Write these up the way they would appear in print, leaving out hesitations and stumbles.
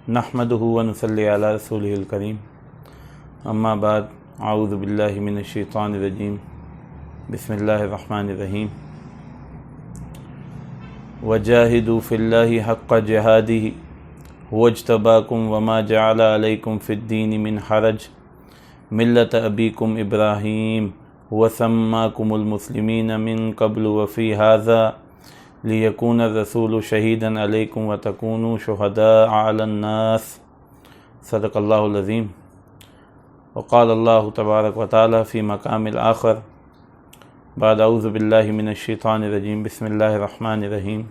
نحمدہ ونصلی علی رسولہ الکریم اما بعد اعوذ باللہ من الشیطان الرجیم بسم اللہ الرحمن الرحیم وجاہدوا فی اللہ حق جہادہ هو اجتباکم وما جعل علیکم فی الدین من حرج ملت ابیکم ابراہیم هو سماکم المسلمین من قبل وفی ھذا لیکون الرسول شہیدا علیکم وتکونوا شہداء علی الناس صدق اللہ العظیم وقال اللہ تبارک وتعالی فی مقام الآخر بعد اعوذ باللہ من الشیطان الرجیم بسم اللہ الرحمن الرحیم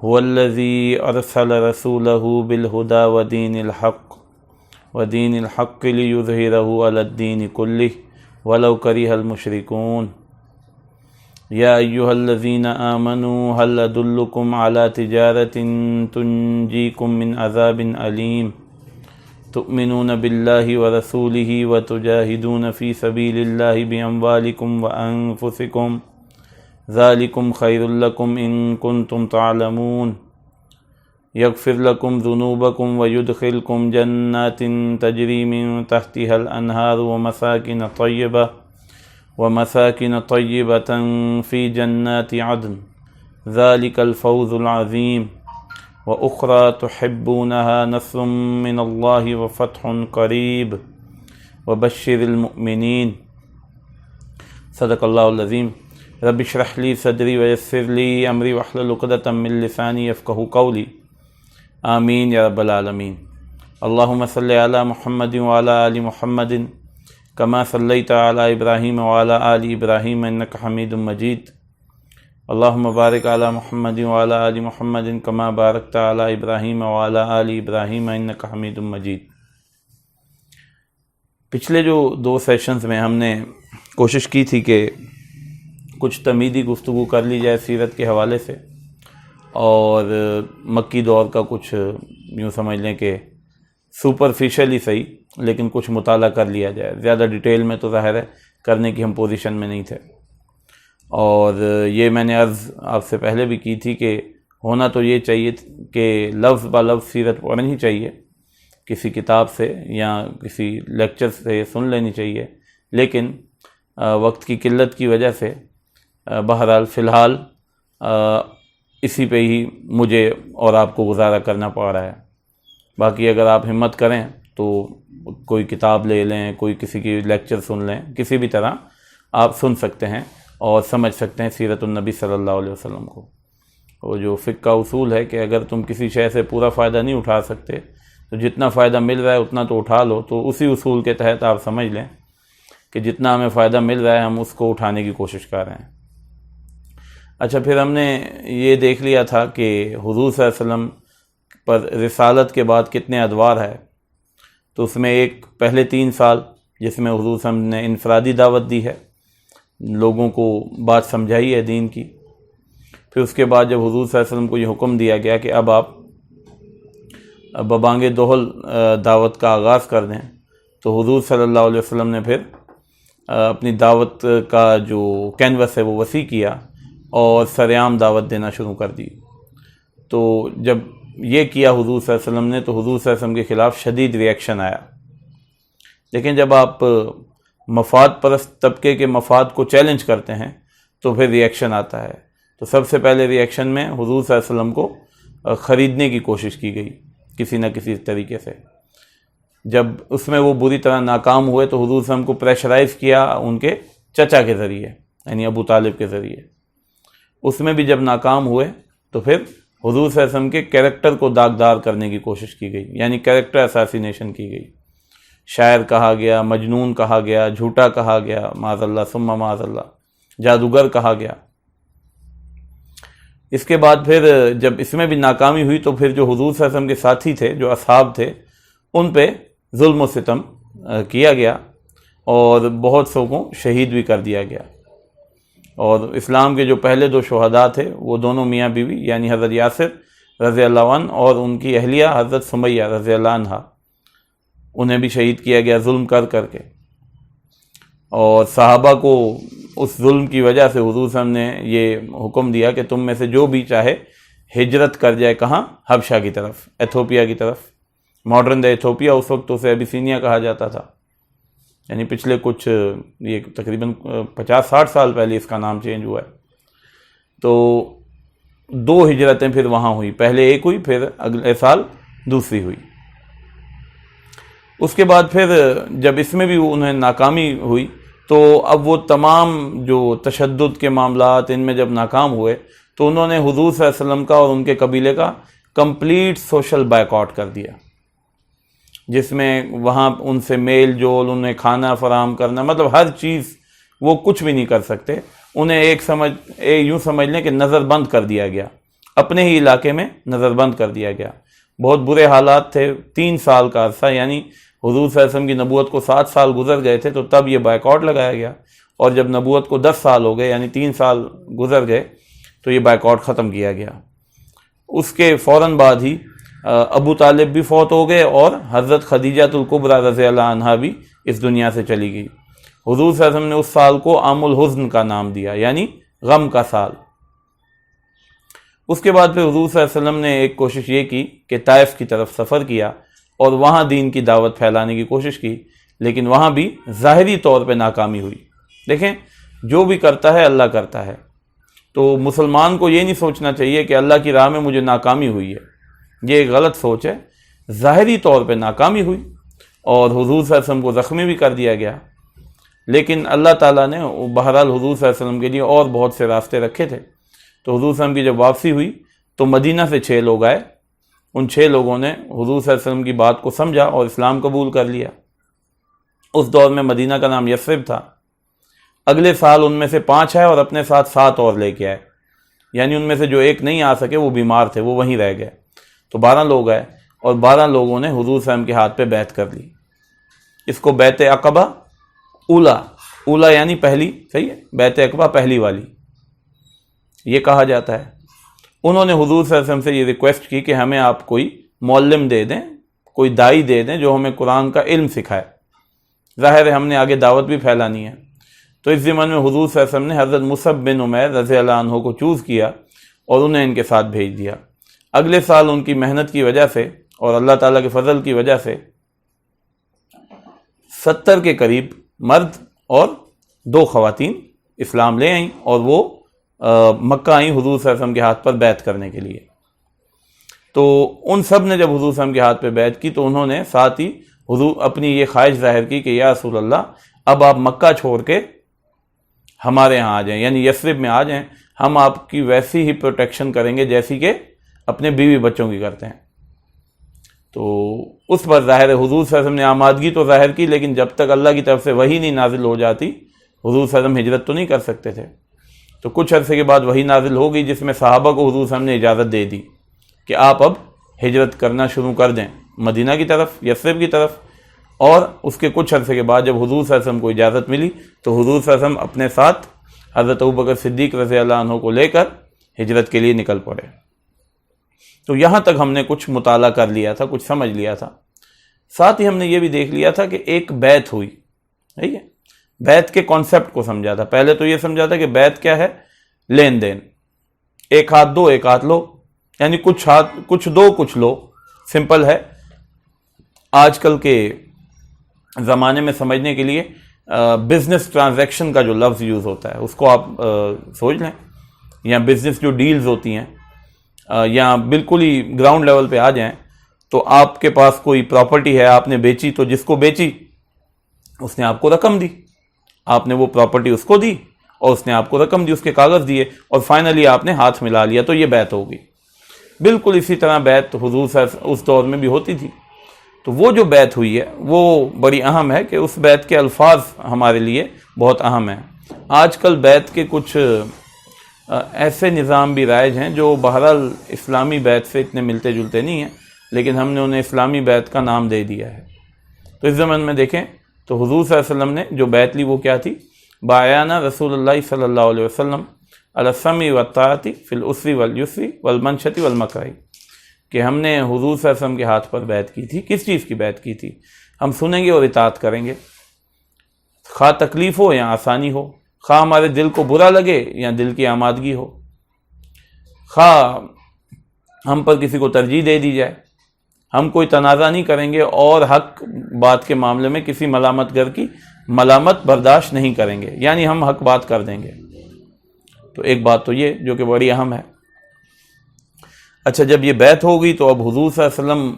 هو الذی ارسل رسولہ بالہدی ودین الحق لیظہرہ علی الدین کلہ ولو کرہ المشرکون یا ایہا الذین آمنوا هل ادلکم علی تجارۃ تنجیکم من عذاب علیم تؤمنون باللہ ورسولہ وتجاہدون فی سبیل اللہ باموالکم وانفسکم ذالکم خیر لکم ان کنتم تعلمون یغفر لکم ذنوبکم ویدخلکم جنات تجری من تحتها الانہار ومساکن طیبة فی جنات عدن ذالک الفوز العظیم وأخرى تحبونها نصر من الله وفتح قریب وبشر المؤمنین صدق اللہ العظیم رب اشرح لی صدری ویسر لی امری واحلل عقدۃ من لسانی یفقہوا قولی آمین یا رب العالمین اللہم صلی علی محمد وعلی آل محمد کما صلیت علی ابراہیم وعلی آل ابراہیم انک حمید مجید اللہم بارک علی محمد وعلی آل محمد کما بارکت علی ابراہیم وعلی آل ابراہیم انک حمید مجید۔ پچھلے جو 2 سیشنز میں ہم نے کوشش کی تھی کہ کچھ تمیدی گفتگو کر لی جائے سیرت کے حوالے سے، اور مکی دور کا کچھ یوں سمجھ لیں کہ سپرفیشلی صحیح لیکن کچھ مطالعہ کر لیا جائے، زیادہ ڈیٹیل میں تو ظاہر ہے کرنے کی ہم پوزیشن میں نہیں تھے، اور یہ میں نے عرض آپ سے پہلے بھی کی تھی کہ ہونا تو یہ چاہیے کہ لفظ با لفظ سیرت پڑھنی چاہیے، کسی کتاب سے یا کسی لیکچر سے سن لینی چاہیے، لیکن وقت کی قلت کی وجہ سے بہرحال فی الحال اسی پہ ہی مجھے اور آپ کو گزارا کرنا پڑ رہا ہے۔ باقی اگر آپ ہمت کریں تو کوئی کتاب لے لیں، کوئی کسی کی لیکچر سن لیں، کسی بھی طرح آپ سن سکتے ہیں اور سمجھ سکتے ہیں سیرت النبی صلی اللہ علیہ وسلم کو۔ وہ جو فقہ کا اصول ہے کہ اگر تم کسی شے سے پورا فائدہ نہیں اٹھا سکتے تو جتنا فائدہ مل رہا ہے اتنا تو اٹھا لو، تو اسی اصول کے تحت آپ سمجھ لیں کہ جتنا ہمیں فائدہ مل رہا ہے ہم اس کو اٹھانے کی کوشش کر رہے ہیں۔ اچھا، پھر ہم نے یہ دیکھ لیا تھا کہ حضور صلی اللہ علیہ وسلم پر رسالت کے بعد کتنے ادوار ہے، تو اس میں ایک پہلے 3 سال جس میں حضور صلی اللہ علیہ وسلم نے انفرادی دعوت دی ہے، لوگوں کو بات سمجھائی ہے دین کی۔ پھر اس کے بعد جب حضور صلی اللہ علیہ وسلم کو یہ حکم دیا گیا کہ اب آپ ببانگ دہل دعوت کا آغاز کر دیں، تو حضور صلی اللہ علیہ وسلم نے پھر اپنی دعوت کا جو کینوس ہے وہ وسیع کیا اور سرعام دعوت دینا شروع کر دی۔ تو جب یہ کیا حضور صلی اللہ علیہ وسلم نے، تو حضور صلی اللہ علیہ وسلم کے خلاف شدید ریئیکشن آیا، لیکن جب آپ مفاد پرست طبقے کے مفاد کو چیلنج کرتے ہیں تو پھر ریئیکشن آتا ہے۔ تو سب سے پہلے ریئیکشن میں حضور صلی اللہ علیہ وسلم کو خریدنے کی کوشش کی گئی کسی نہ کسی طریقے سے۔ جب اس میں وہ بری طرح ناکام ہوئے تو حضور صلی اللہ علیہ وسلم کو پریشرائز کیا ان کے چچا کے ذریعے، یعنی ابو طالب کے ذریعے۔ اس میں بھی جب ناکام ہوئے تو پھر حضور صلی اللہ علیہ وسلم کے کیریکٹر کو داغدار کرنے کی کوشش کی گئی، یعنی کیریکٹر اساسینیشن کی گئی۔ شاعر کہا گیا، مجنون کہا گیا، جھوٹا کہا گیا، معاذ اللہ ثم معاذ اللہ، جادوگر کہا گیا۔ اس کے بعد پھر جب اس میں بھی ناکامی ہوئی تو پھر جو حضور صلی اللہ علیہ وسلم کے ساتھی تھے، جو اصحاب تھے، ان پہ ظلم و ستم کیا گیا اور بہت سو کو شہید بھی کر دیا گیا۔ اور اسلام کے جو پہلے 2 شہداء تھے وہ دونوں میاں بیوی، یعنی حضرت یاسر رضی اللہ عنہ اور ان کی اہلیہ حضرت سمیہ رضی اللہ عنہ، انہیں بھی شہید کیا گیا ظلم کر کر کے۔ اور صحابہ کو اس ظلم کی وجہ سے حضور صلی اللہ علیہ وسلم نے یہ حکم دیا کہ تم میں سے جو بھی چاہے ہجرت کر جائے کہاں؟ حبشہ کی طرف، ایتھوپیا کی طرف، ماڈرن دا ایتھوپیا، اس وقت تو اسے ابیسینیا کہا جاتا تھا، یعنی پچھلے کچھ یہ تقریباً 50-60 سال پہلے اس کا نام چینج ہوا ہے۔ تو 2 ہجرتیں پھر وہاں ہوئی، پہلے ایک ہوئی، پھر اگلے سال دوسری ہوئی۔ اس کے بعد پھر جب اس میں بھی انہیں ناکامی ہوئی تو اب وہ تمام جو تشدد کے معاملات ان میں جب ناکام ہوئے تو انہوں نے حضور صلی اللہ علیہ وسلم کا اور ان کے قبیلے کا کمپلیٹ سوشل بائیکاٹ کر دیا، جس میں وہاں ان سے میل جول، انہیں کھانا فراہم کرنا، مطلب ہر چیز، وہ کچھ بھی نہیں کر سکتے، انہیں یوں سمجھ لیں کہ نظر بند کر دیا گیا، اپنے ہی علاقے میں نظر بند کر دیا گیا۔ بہت برے حالات تھے، 3 سال کا عرصہ، یعنی حضور صلی اللہ علیہ وسلم کی نبوت کو 7 سال گزر گئے تھے تو تب یہ بائیکاٹ لگایا گیا، اور جب نبوت کو 10 سال ہو گئے، یعنی 3 سال گزر گئے، تو یہ بائیکاٹ ختم کیا گیا۔ اس کے فوراً بعد ہی ابو طالب بھی فوت ہو گئے اور حضرت خدیجہ الکبریٰ رضی اللہ عنہا بھی اس دنیا سے چلی گئی۔ حضور صلی اللہ علیہ وسلم نے اس سال کو عام الحزن کا نام دیا، یعنی غم کا سال۔ اس کے بعد پھر حضور صلی اللہ علیہ وسلم نے ایک کوشش یہ کی کہ طائف کی طرف سفر کیا اور وہاں دین کی دعوت پھیلانے کی کوشش کی، لیکن وہاں بھی ظاہری طور پہ ناکامی ہوئی۔ دیکھیں، جو بھی کرتا ہے اللہ کرتا ہے، تو مسلمان کو یہ نہیں سوچنا چاہیے کہ اللہ کی راہ میں مجھے ناکامی ہوئی ہے، یہ ایک غلط سوچ ہے۔ ظاہری طور پہ ناکامی ہوئی اور حضور صلی اللہ علیہ وسلم کو زخمی بھی کر دیا گیا، لیکن اللہ تعالیٰ نے بہرحال حضور صلی اللہ علیہ وسلم کے لیے اور بہت سے راستے رکھے تھے۔ تو حضور صلی اللہ علیہ وسلم کی جب واپسی ہوئی تو مدینہ سے 6 لوگ آئے، ان 6 لوگوں نے حضور صلی اللہ علیہ وسلم کی بات کو سمجھا اور اسلام قبول کر لیا۔ اس دور میں مدینہ کا نام یثرب تھا۔ اگلے سال ان میں سے 5 آئے اور اپنے ساتھ 7 اور لے کے آئے، یعنی ان میں سے جو ایک نہیں آ سکے وہ بیمار تھے، وہ وہیں رہ گئے، تو 12 لوگ آئے اور 12 لوگوں نے حضور صلی اللہ علیہ وسلم کے ہاتھ پہ بیعت کر لی۔ اس کو بیعت عقبہ اولا یعنی پہلی، صحیح ہے، بیعت عقبہ پہلی والی یہ کہا جاتا ہے۔ انہوں نے حضور صلی اللہ علیہ وسلم سے یہ ریکویسٹ کی کہ ہمیں آپ کوئی معلم دے دیں، کوئی دائی دے دیں جو ہمیں قرآن کا علم سکھائے، ظاہر ہے ہم نے آگے دعوت بھی پھیلانی ہے۔ تو اس ضمن میں حضور صلی اللہ علیہ وسلم نے حضرت مصعب بن عمیر رضی اللہ عنہ کو چوز کیا اور انہیں ان کے ساتھ بھیج دیا۔ اگلے سال ان کی محنت کی وجہ سے اور اللہ تعالیٰ کے فضل کی وجہ سے 70 کے قریب مرد اور 2 خواتین اسلام لے آئیں اور وہ مکہ آئیں حضور صلی اللہ علیہ وسلم کے ہاتھ پر بیعت کرنے کے لیے۔ تو ان سب نے جب حضور صلی اللہ علیہ وسلم کے ہاتھ پہ بیعت کی تو انہوں نے ساتھ ہی حضور اپنی یہ خواہش ظاہر کی کہ یا رسول اللہ، اب آپ مکہ چھوڑ کے ہمارے ہاں آ جائیں، یعنی یثرب میں آ جائیں، ہم آپ کی ویسی ہی پروٹیکشن کریں گے جیسی کہ اپنے بیوی بچوں کی کرتے ہیں۔ تو اس پر ظاہر ہے حضور صلی اللہ علیہ وسلم نے آمادگی تو ظاہر کی، لیکن جب تک اللہ کی طرف سے وحی نہیں نازل ہو جاتی حضور صلی اللہ علیہ وسلم ہجرت تو نہیں کر سکتے تھے۔ تو کچھ عرصے کے بعد وحی نازل ہو گئی جس میں صحابہ کو حضور صلی اللہ علیہ وسلم نے اجازت دے دی کہ آپ اب ہجرت کرنا شروع کر دیں مدینہ کی طرف، یثرب کی طرف۔ اور اس کے کچھ عرصے کے بعد جب حضور صلی اللہ علیہ وسلم کو اجازت ملی تو حضور صلی اللہ علیہ وسلم اپنے ساتھ حضرت ابوبکر صدیق رضی اللہ عنہ کو لے کر ہجرت کے لیے نکل پڑے۔ تو یہاں تک ہم نے کچھ مطالعہ کر لیا تھا، کچھ سمجھ لیا تھا۔ ساتھ ہی ہم نے یہ بھی دیکھ لیا تھا کہ ایک بیعت ہوئی، ٹھیک ہے، بیعت کے کانسیپٹ کو سمجھا تھا۔ پہلے تو یہ سمجھا تھا کہ بیعت کیا ہے، لین دین، ایک ہاتھ دو ایک ہاتھ لو، یعنی کچھ دو کچھ لو، سمپل ہے۔ آج کل کے زمانے میں سمجھنے کے لیے بزنس ٹرانزیکشن کا جو لفظ یوز ہوتا ہے اس کو آپ سوچ لیں، یا بزنس جو ڈیلز ہوتی ہیں، یا بالکل ہی گراؤنڈ لیول پہ آ جائیں تو آپ کے پاس کوئی پراپرٹی ہے، آپ نے بیچی، تو جس کو بیچی اس نے آپ کو رقم دی، آپ نے وہ پراپرٹی اس کو دی اور اس نے آپ کو رقم دی، اس کے کاغذ دیے اور فائنلی آپ نے ہاتھ ملا لیا، تو یہ بیعت ہو گئی۔ بالکل اسی طرح بیعت حضور اس دور میں بھی ہوتی تھی۔ تو وہ جو بیعت ہوئی ہے وہ بڑی اہم ہے کہ اس بیعت کے الفاظ ہمارے لیے بہت اہم ہیں۔ آج کل بیعت کے کچھ ایسے نظام بھی رائج ہیں جو بہرحال اسلامی بیعت سے اتنے ملتے جلتے نہیں ہیں، لیکن ہم نے انہیں اسلامی بیعت کا نام دے دیا ہے۔ تو اس زمانے میں دیکھیں تو حضور صلی اللہ علیہ وسلم نے جو بیعت لی وہ کیا تھی، بایعنا رسول اللہ صلی اللہ علیہ وسلم علی السمع والطاعۃ فی العسر والیسر والمنشۃ والمکرہ، کہ ہم نے حضور صلی اللہ علیہ وسلم کے ہاتھ پر بیعت کی تھی۔ کس چیز کی بیعت کی تھی؟ ہم سنیں گے اور اطاعت کریں گے، خواہ تکلیف ہو یا آسانی ہو، خواہ ہمارے دل کو برا لگے یا دل کی آمادگی ہو، خواہ ہم پر کسی کو ترجیح دے دی جائے، ہم کوئی تنازع نہیں کریں گے اور حق بات کے معاملے میں کسی ملامت گر کی ملامت برداشت نہیں کریں گے، یعنی ہم حق بات کر دیں گے۔ تو ایک بات تو یہ جو کہ بڑی اہم ہے۔ اچھا، جب یہ بیعت ہو گئی تو اب حضور صلی اللہ علیہ وسلم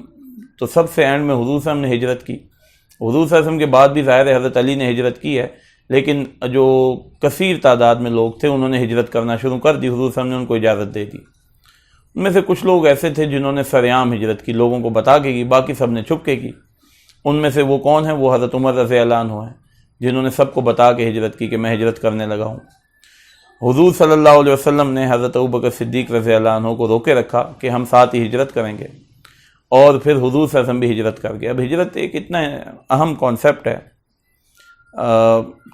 تو سب سے اینڈ میں حضور صلی اللہ علیہ وسلم نے ہجرت کی۔ حضور صلی اللہ علیہ وسلم کے بعد بھی ظاہر ہے حضرت علی نے ہجرت کی ہے، لیکن جو کثیر تعداد میں لوگ تھے انہوں نے ہجرت کرنا شروع کر دی، حضور صلی اللہ علیہ وسلم نے ان کو اجازت دے دی۔ ان میں سے کچھ لوگ ایسے تھے جنہوں نے سرعام ہجرت کی، لوگوں کو بتا کے کی، باقی سب نے چھپ کے کی۔ ان میں سے وہ کون ہیں؟ وہ حضرت عمر رضی اللہ عنہ ہیں، جنہوں نے سب کو بتا کے ہجرت کی کہ میں ہجرت کرنے لگا ہوں۔ حضور صلی اللہ علیہ وسلم نے حضرت ابوبکر صدیق رضی اللہ عنہ کو روکے رکھا کہ ہم ساتھ ہی ہجرت کریں گے، اور پھر حضور صلی اللہ علیہ وسلم بھی ہجرت کر گئے۔ اب ہجرت ایک اتنا اہم کانسیپٹ ہے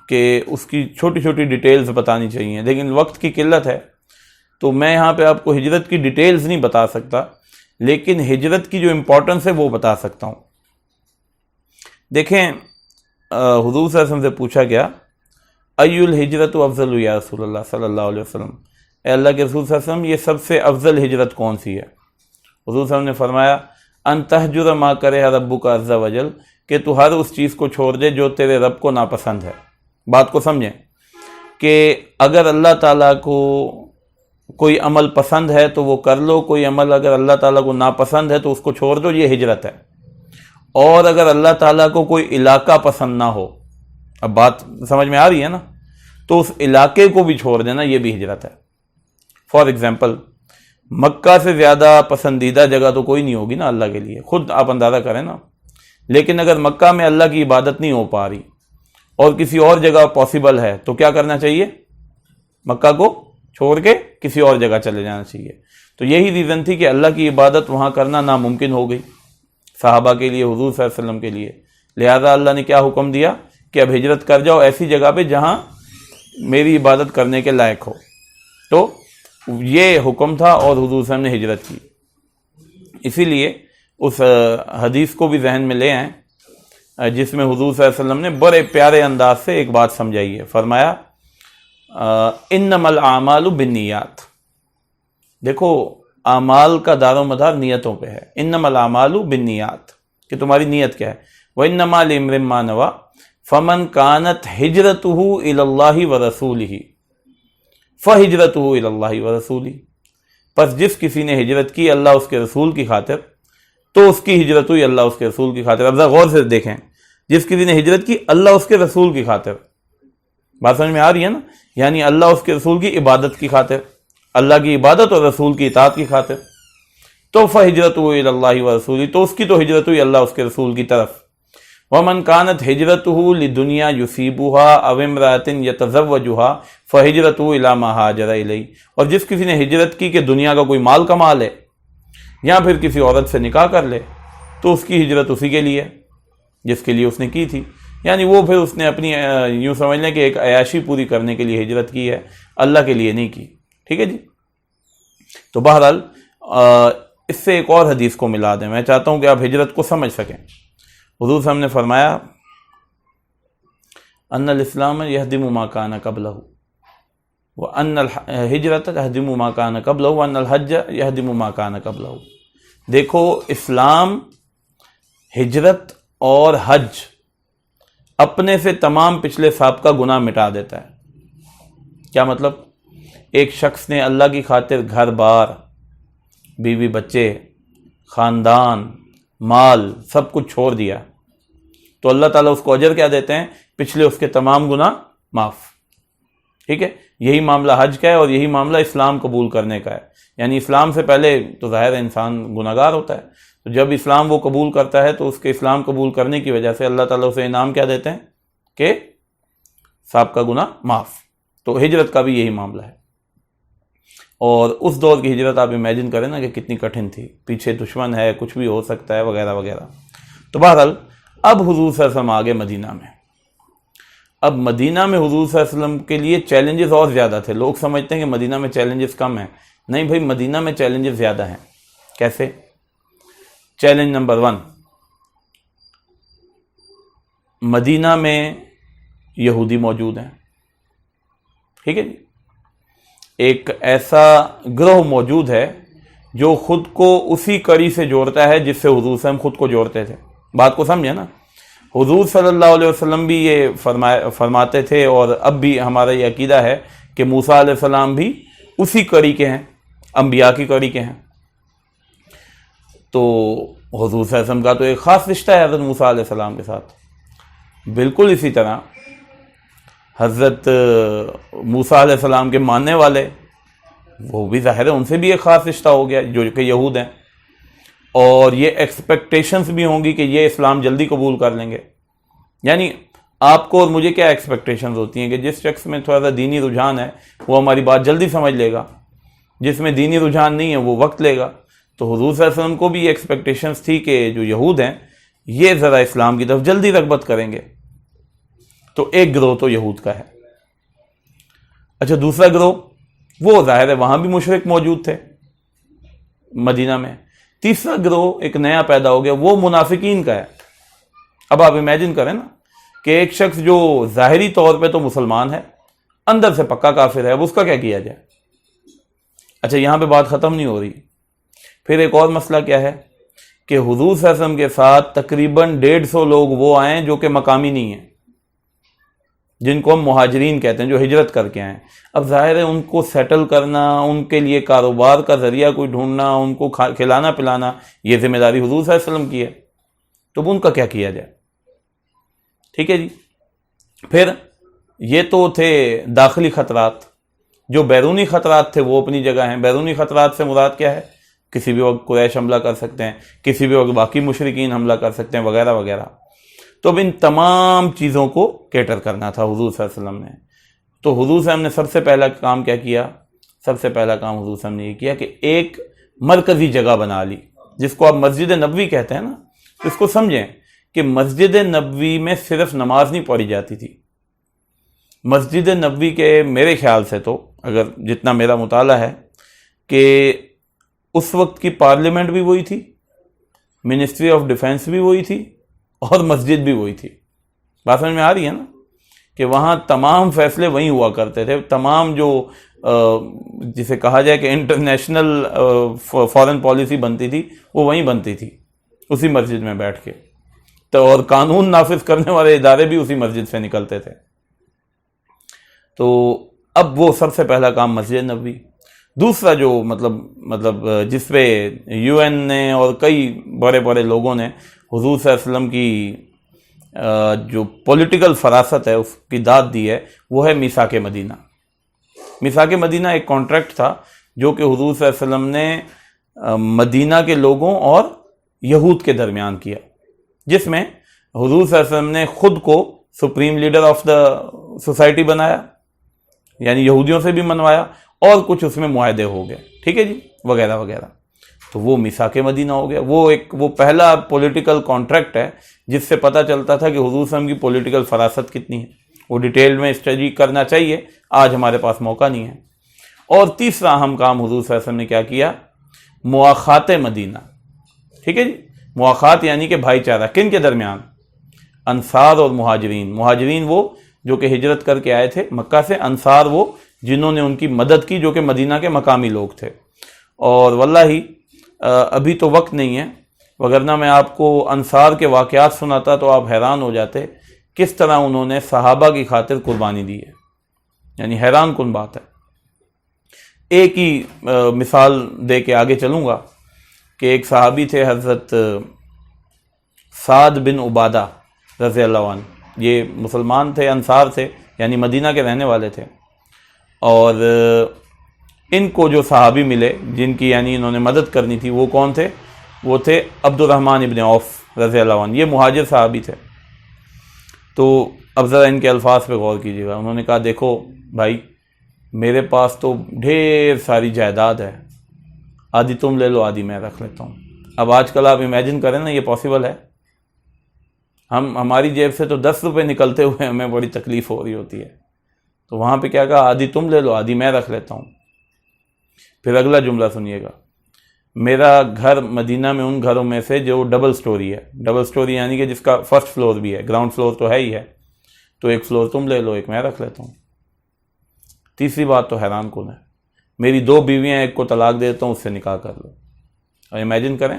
کہ اس کی چھوٹی چھوٹی ڈیٹیلز بتانی چاہیے، لیکن وقت کی قلت ہے تو میں یہاں پہ آپ کو ہجرت کی ڈیٹیلز نہیں بتا سکتا، لیکن ہجرت کی جو امپورٹنس ہے وہ بتا سکتا ہوں۔ دیکھیں، حضور صلی اللہ علیہ وسلم سے پوچھا گیا ای الہجرت افضل یا رسول اللہ صلی اللہ علیہ وسلم، اے اللہ کے رسول صلی اللہ علیہ وسلم یہ سب سے افضل ہجرت کون سی ہے؟ حضور صلی اللہ علیہ وسلم نے فرمایا ان تہجر ما کرہ ربک عز وجل، کہ تو ہر اس چیز کو چھوڑ دے جو تیرے رب کو ناپسند ہے۔ بات کو سمجھیں کہ اگر اللہ تعالیٰ کو کوئی عمل پسند ہے تو وہ کر لو، کوئی عمل اگر اللہ تعالیٰ کو ناپسند ہے تو اس کو چھوڑ دو، یہ ہجرت ہے۔ اور اگر اللہ تعالیٰ کو کوئی علاقہ پسند نہ ہو، اب بات سمجھ میں آ رہی ہے نا، تو اس علاقے کو بھی چھوڑ دینا، یہ بھی ہجرت ہے۔ فار ایگزامپل، مکہ سے زیادہ پسندیدہ جگہ تو کوئی نہیں ہوگی نا اللہ کے لیے، خود آپ اندازہ کریں نا۔ لیکن اگر مکہ میں اللہ کی عبادت نہیں ہو پا رہی اور کسی اور جگہ پاسبل ہے تو کیا کرنا چاہیے؟ مکہ کو چھوڑ کے کسی اور جگہ چلے جانا چاہیے۔ تو یہی ریزن تھی کہ اللہ کی عبادت وہاں کرنا ناممکن ہو گئی صحابہ کے لیے، حضور صلی اللہ علیہ وسلم کے لیے، لہذا اللہ نے کیا حکم دیا کہ اب ہجرت کر جاؤ ایسی جگہ پہ جہاں میری عبادت کرنے کے لائق ہو۔ تو یہ حکم تھا اور حضور صلی اللہ علیہ وسلم نے ہجرت کی۔ اسی لیے اس حدیث کو بھی ذہن میں لے آئیں جس میں حضور صلی اللہ علیہ وسلم نے بڑے پیارے انداز سے ایک بات سمجھائی ہے، فرمایا انما الاعمال بالنیات۔ دیکھو، اعمال کا دار و مدار نیتوں پہ ہے، انما الاعمال بالنیات، کہ تمہاری نیت کیا ہے۔ وانما لامرئ ما نوى فمن كانت هجرته الى الله ورسوله فهجرته الى الله ورسوله، پس جس کسی نے ہجرت کی اللہ اس کے رسول کی خاطر تو اس کی ہجرت ہوئی اللہ اس کے رسول کی خاطر۔ اب ذرا غور سے دیکھیں، جس کسی نے ہجرت کی اللہ اس کے رسول کی خاطر، بات سمجھ میں آ رہی ہے نا؟ یعنی اللہ اس کے رسول کی عبادت کی خاطر، اللہ کی عبادت اور رسول کی اطاعت کی خاطر، تو فہجرتہ الی اللہ ورسولہ، تو اس کی تو ہجرت ہوئی اللہ اس کے رسول کی طرف۔ ومن كانت هجرته لدنیا یصیبها او امرأة یتزوجها فہجرتہ الی ما ہاجر الیہ، اور جس کسی نے ہجرت کی کہ دنیا کا کوئی مال کما لے یا پھر کسی عورت سے نکاح کر لے تو اس کی ہجرت اسی کے لیے جس کے لیے اس نے کی تھی، یعنی وہ پھر اس نے اپنی یوں سمجھ لیں کہ ایک عیاشی پوری کرنے کے لیے ہجرت کی ہے، اللہ کے لیے نہیں کی۔ ٹھیک ہے جی؟ تو بہرحال اس سے ایک اور حدیث کو ملا دیں، میں چاہتا ہوں کہ آپ ہجرت کو سمجھ سکیں۔ حضور صلی اللہ علیہ وسلم نے فرمایا ان الاسلام یہدم ما کان قبلہ وان الہجرت یہدم ما کان قبلہ وان الحج یہدم ما کان قبلہ۔ دیکھو، اسلام، ہجرت اور حج اپنے سے تمام پچھلے سابقہ گناہ مٹا دیتا ہے۔ کیا مطلب؟ ایک شخص نے اللہ کی خاطر گھر بار، بیوی بچے، خاندان، مال، سب کچھ چھوڑ دیا تو اللہ تعالیٰ اس کو اجر کیا دیتے ہیں؟ پچھلے اس کے تمام گناہ معاف۔ ٹھیک ہے؟ یہی معاملہ حج کا ہے اور یہی معاملہ اسلام قبول کرنے کا ہے۔ یعنی اسلام سے پہلے تو ظاہر انسان گناہ گار ہوتا ہے، تو جب اسلام وہ قبول کرتا ہے تو اس کے اسلام قبول کرنے کی وجہ سے اللہ تعالیٰ اسے انعام کیا دیتے ہیں کہ سابقہ گناہ معاف۔ تو ہجرت کا بھی یہی معاملہ ہے۔ اور اس دور کی ہجرت آپ امیجن کریں نا کہ کتنی کٹھن تھی، پیچھے دشمن ہے، کچھ بھی ہو سکتا ہے، وغیرہ وغیرہ۔ تو بہرحال اب حضور صلی اللہ علیہ وسلم آگے مدینہ میں۔ اب مدینہ میں حضور صلی اللہ علیہ وسلم کے لیے چیلنجز اور زیادہ تھے۔ لوگ سمجھتے ہیں کہ مدینہ میں چیلنجز کم ہیں، نہیں بھائی، مدینہ میں چیلنجز زیادہ ہیں۔ کیسے؟ چیلنج نمبر 1، مدینہ میں یہودی موجود ہیں۔ ٹھیک ہے جی؟ ایک ایسا گروہ موجود ہے جو خود کو اسی کڑی سے جوڑتا ہے جس سے حضور صلی اللہ علیہ وسلم خود کو جوڑتے تھے. بات کو سمجھے نا. حضور صلی اللہ علیہ وسلم بھی یہ فرماتے تھے، اور اب بھی ہمارا یہ عقیدہ ہے کہ موسیٰ علیہ السلام بھی اسی کڑی کے ہیں، انبیاء کی کڑی کے ہیں. تو حضور صلی اللہ علیہ وسلم کا تو ایک خاص رشتہ ہے حضرت موسیٰ علیہ السلام کے ساتھ. بالکل اسی طرح حضرت موسیٰ علیہ السلام کے ماننے والے، وہ بھی ظاہر ہے ان سے بھی ایک خاص رشتہ ہو گیا، جو کہ یہود ہیں. اور یہ ایکسپیکٹیشنز بھی ہوں گی کہ یہ اسلام جلدی قبول کر لیں گے. یعنی آپ کو اور مجھے کیا ایکسپیکٹیشنز ہوتی ہیں کہ جس شخص میں تھوڑا سا دینی رجحان ہے وہ ہماری بات جلدی سمجھ لے گا، جس میں دینی رجحان نہیں ہے وہ وقت لے گا. تو حضور صلی اللہ علیہ وسلم کو بھی یہ ایکسپیکٹیشنز تھی کہ جو یہود ہیں یہ ذرا اسلام کی طرف جلدی رغبت کریں گے. تو ایک گروہ تو یہود کا ہے. اچھا، دوسرا گروہ وہ ظاہر ہے وہاں بھی مشرک موجود تھے مدینہ میں. تیسرا گروہ ایک نیا پیدا ہو گیا، وہ منافقین کا ہے. اب آپ امیجن کریں نا کہ ایک شخص جو ظاہری طور پہ تو مسلمان ہے، اندر سے پکا کافر ہے، اب اس کا کیا کیا جائے؟ اچھا، یہاں پہ بات ختم نہیں ہو رہی. پھر ایک اور مسئلہ کیا ہے کہ حضور صلی اللہ علیہ وسلم کے ساتھ تقریباً 150 لوگ وہ آئے جو کہ مقامی نہیں ہیں، جن کو ہم مہاجرین کہتے ہیں، جو ہجرت کر کے آئے. اب ظاہر ہے ان کو سیٹل کرنا، ان کے لیے کاروبار کا ذریعہ کوئی ڈھونڈنا، ان کو کھلانا پلانا، یہ ذمہ داری حضور صلی اللہ علیہ وسلم کی ہے. تو ان کا کیا کیا جائے؟ ٹھیک ہے جی. پھر یہ تو تھے داخلی خطرات. جو بیرونی خطرات تھے وہ اپنی جگہ ہیں. بیرونی خطرات سے مراد کیا ہے؟ کسی بھی وقت قریش حملہ کر سکتے ہیں، کسی بھی وقت باقی مشرکین حملہ کر سکتے ہیں، وغیرہ وغیرہ. تو اب ان تمام چیزوں کو کیٹر کرنا تھا حضور صلی اللہ علیہ وسلم نے. تو حضور صلی اللہ علیہ وسلم نے سب سے پہلا کام کیا کیا؟ سب سے پہلا کام حضور صلی اللہ علیہ وسلم نے یہ کیا کہ ایک مرکزی جگہ بنا لی، جس کو آپ مسجد نبوی کہتے ہیں نا. اس کو سمجھیں کہ مسجد نبوی میں صرف نماز نہیں پڑھی جاتی تھی. مسجد نبوی کے میرے خیال سے تو، اگر جتنا میرا مطالعہ ہے، کہ اس وقت کی پارلیمنٹ بھی وہی تھی، منسٹری آف ڈیفنس بھی وہی تھی، اور مسجد بھی وہی تھی. بات سمجھ میں آ رہی ہے نا کہ وہاں تمام فیصلے وہیں ہوا کرتے تھے. تمام جو جسے کہا جائے کہ انٹرنیشنل فارن پالیسی بنتی تھی وہ وہیں بنتی تھی، اسی مسجد میں بیٹھ کے. تو اور قانون نافذ کرنے والے ادارے بھی اسی مسجد سے نکلتے تھے. تو اب وہ سب سے پہلا کام مسجد نبوی. دوسرا جو مطلب جس پہ یو این نے اور کئی بڑے بڑے لوگوں نے حضور صلی اللہ علیہ وسلم کی جو پولیٹیکل فراست ہے اس کی داد دی ہے، وہ ہے میثاق مدینہ. میثاق مدینہ ایک کانٹریکٹ تھا جو کہ حضور صلی اللہ علیہ وسلم نے مدینہ کے لوگوں اور یہود کے درمیان کیا، جس میں حضور صلی اللہ علیہ وسلم نے خود کو supreme leader of the society بنایا، یعنی یہودیوں سے بھی منوایا، اور کچھ اس میں معاہدے ہو گئے، ٹھیک ہے جی، وغیرہ وغیرہ. تو وہ میثاق مدینہ ہو گیا. وہ پہلا پولیٹیکل کانٹریکٹ ہے جس سے پتہ چلتا تھا کہ حضور صلی اللہ علیہ وسلم کی پولیٹیکل فراست کتنی ہے. وہ ڈیٹیل میں اسٹڈی کرنا چاہیے، آج ہمارے پاس موقع نہیں ہے. اور تیسرا اہم کام حضور صلی اللہ علیہ وسلم نے کیا کیا؟ مواخات مدینہ. ٹھیک ہے جی. مواخات یعنی کہ بھائی چارہ کن کے درمیان؟ انصار اور مہاجرین. مہاجرین وہ جو کہ ہجرت کر کے آئے تھے مکہ سے، انصار وہ جنہوں نے ان کی مدد کی جو کہ مدینہ کے مقامی لوگ تھے. اور واللہ ابھی تو وقت نہیں ہے، وگرنہ میں آپ کو انصار کے واقعات سناتا تو آپ حیران ہو جاتے کس طرح انہوں نے صحابہ کی خاطر قربانی دی ہے. یعنی حیران کن بات ہے. ایک ہی مثال دے کے آگے چلوں گا کہ ایک صحابی تھے حضرت سعد بن عبادہ رضی اللہ عنہ. یہ مسلمان تھے، انصار تھے، یعنی مدینہ کے رہنے والے تھے. اور ان کو جو صحابی ملے جن کی یعنی انہوں نے مدد کرنی تھی، وہ کون تھے؟ وہ تھے عبد الرحمن ابن عوف رضی اللہ عنہ. یہ مہاجر صحابی تھے. تو اب ذرا ان کے الفاظ پہ غور کیجیے گا. انہوں نے کہا دیکھو بھائی، میرے پاس تو ڈھیر ساری جائیداد ہے، آدھی تم لے لو آدھی میں رکھ لیتا ہوں. اب آج کل آپ امیجن کریں نا، یہ پاسبل ہے؟ ہماری جیب سے تو 10 روپے نکلتے ہوئے ہمیں بڑی تکلیف ہو رہی ہوتی ہے. تو وہاں پہ کیا کہا؟ آدھی تم لے لو آدھی میں رکھ لیتا ہوں. پھر اگلا جملہ سنیے گا، میرا گھر مدینہ میں ان گھروں میں سے جو ڈبل سٹوری ہے. ڈبل سٹوری یعنی کہ جس کا فرسٹ فلور بھی ہے، گراؤنڈ فلور تو ہے ہی ہے. تو ایک فلور تم لے لو، ایک میں رکھ لیتا ہوں. تیسری بات تو حیران کن ہے، میری 2 بیویاں، ایک کو طلاق دیتا ہوں، اس سے نکاح کر لو. اور امیجن کریں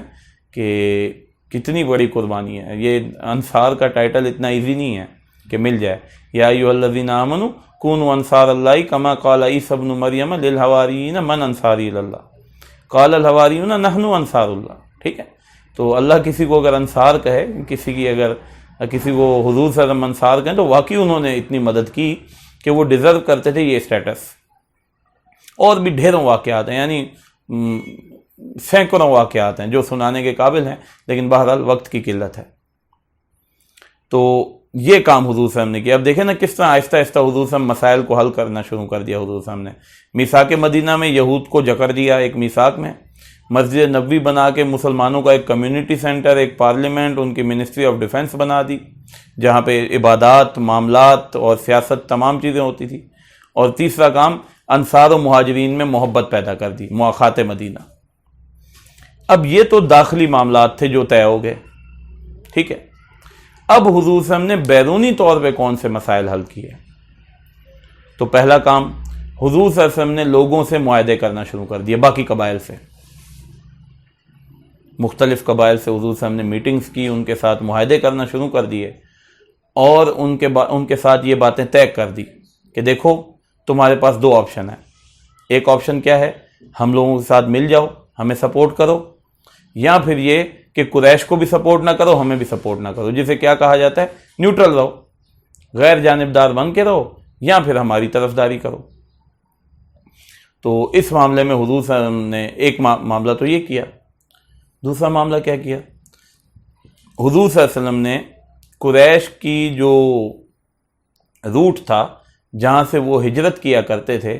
کہ کتنی بڑی قربانی ہے. یہ انصار کا ٹائٹل اتنا ایزی نہیں ہے کہ مل جائے. یا ایھا الذین آمنوا کونوا انصار اللہ کما قال عیسی ابن مریم للحواریین من انصاری الی اللہ قال الحواریون نحن انصار اللہ. ٹھیک ہے, تو اللہ کسی کو اگر انصار کہے, کسی کو حضور صلی اللہ علیہ وسلم انصار کہیں, تو واقعی انہوں نے اتنی مدد کی کہ وہ ڈیزرو کرتے تھے یہ اسٹیٹس. اور بھی ڈھیروں واقعات ہیں, یعنی سینکڑوں واقعات ہیں جو سنانے کے قابل ہیں, لیکن بہرحال وقت کی قلت ہے. تو یہ کام حضور صلی اللہ علیہ وسلم نے کیا. اب دیکھیں نا کس طرح آہستہ آہستہ حضور صلی اللہ علیہ وسلم مسائل کو حل کرنا شروع کر دیا. حضور صلی اللہ علیہ وسلم نے میثاق مدینہ میں یہود کو جکڑ دیا, ایک میثاق میں مسجد نبوی بنا کے مسلمانوں کا ایک کمیونٹی سینٹر, ایک پارلیمنٹ, ان کی منسٹری آف ڈیفنس بنا دی, جہاں پہ عبادات, معاملات اور سیاست تمام چیزیں ہوتی تھی. اور تیسرا کام, انصار و مہاجرین میں محبت پیدا کر دی, مواخات مدینہ. اب یہ تو داخلی معاملات تھے جو طے ہو گئے. ٹھیک ہے, اب حضور صلی اللہ علیہ وسلم نے بیرونی طور پہ کون سے مسائل حل کیے. تو پہلا کام, حضور صلی اللہ علیہ وسلم نے لوگوں سے معاہدے کرنا شروع کر دیے, باقی قبائل سے, مختلف قبائل سے حضور صلی اللہ علیہ وسلم نے میٹنگز کی, ان کے ساتھ معاہدے کرنا شروع کر دیے, اور ان کے ساتھ یہ باتیں طے کر دی کہ دیکھو تمہارے پاس دو آپشن ہیں. ایک آپشن کیا ہے, ہم لوگوں کے ساتھ مل جاؤ, ہمیں سپورٹ کرو, یا پھر یہ کہ قریش کو بھی سپورٹ نہ کرو, ہمیں بھی سپورٹ نہ کرو, جسے کیا کہا جاتا ہے, نیوٹرل رہو, غیر جانبدار بن کے رہو, یا پھر ہماری طرفداری کرو. تو اس معاملے میں حضور صلی اللہ علیہ وسلم نے ایک معاملہ تو یہ کیا. دوسرا معاملہ کیا کیا, حضور صلی اللہ علیہ وسلم نے قریش کی جو روٹ تھا جہاں سے وہ ہجرت کیا کرتے تھے,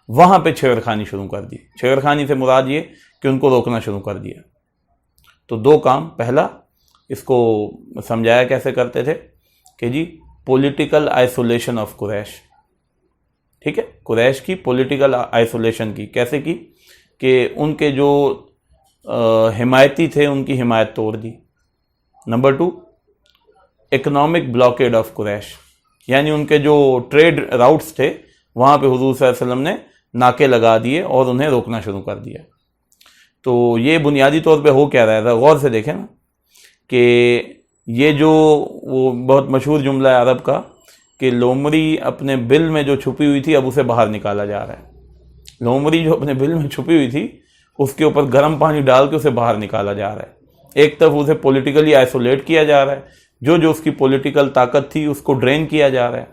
وہاں پہ چھیڑ خانی شروع کر دی. چھیڑ خانی سے مراد یہ کہ ان کو روکنا شروع کر دیا. تو دو کام, پہلا اس کو سمجھایا کیسے کرتے تھے کہ جی پولیٹیکل آئسولیشن آف قریش. ٹھیک ہے, قریش کی پولیٹیکل آئسولیشن کی, کیسے کی کہ ان کے جو حمایتی تھے ان کی حمایت توڑ دی. نمبر 2, اکنامک بلاکیڈ آف قریش, یعنی ان کے جو ٹریڈ راؤٹس تھے وہاں پہ حضور صلی اللہ علیہ وسلم نے ناکے لگا دیے اور انہیں روکنا شروع کر دیا. تو یہ بنیادی طور پہ ہو کیا رہا تھا, غور سے دیکھیں نا کہ یہ جو وہ بہت مشہور جملہ ہے عرب کا کہ لومڑی اپنے بل میں جو چھپی ہوئی تھی اب اسے باہر نکالا جا رہا ہے. لومڑی جو اپنے بل میں چھپی ہوئی تھی اس کے اوپر گرم پانی ڈال کے اسے باہر نکالا جا رہا ہے. ایک طرف اسے پولیٹیکلی آئسولیٹ کیا جا رہا ہے, جو اس کی پولیٹیکل طاقت تھی اس کو ڈرین کیا جا رہا ہے.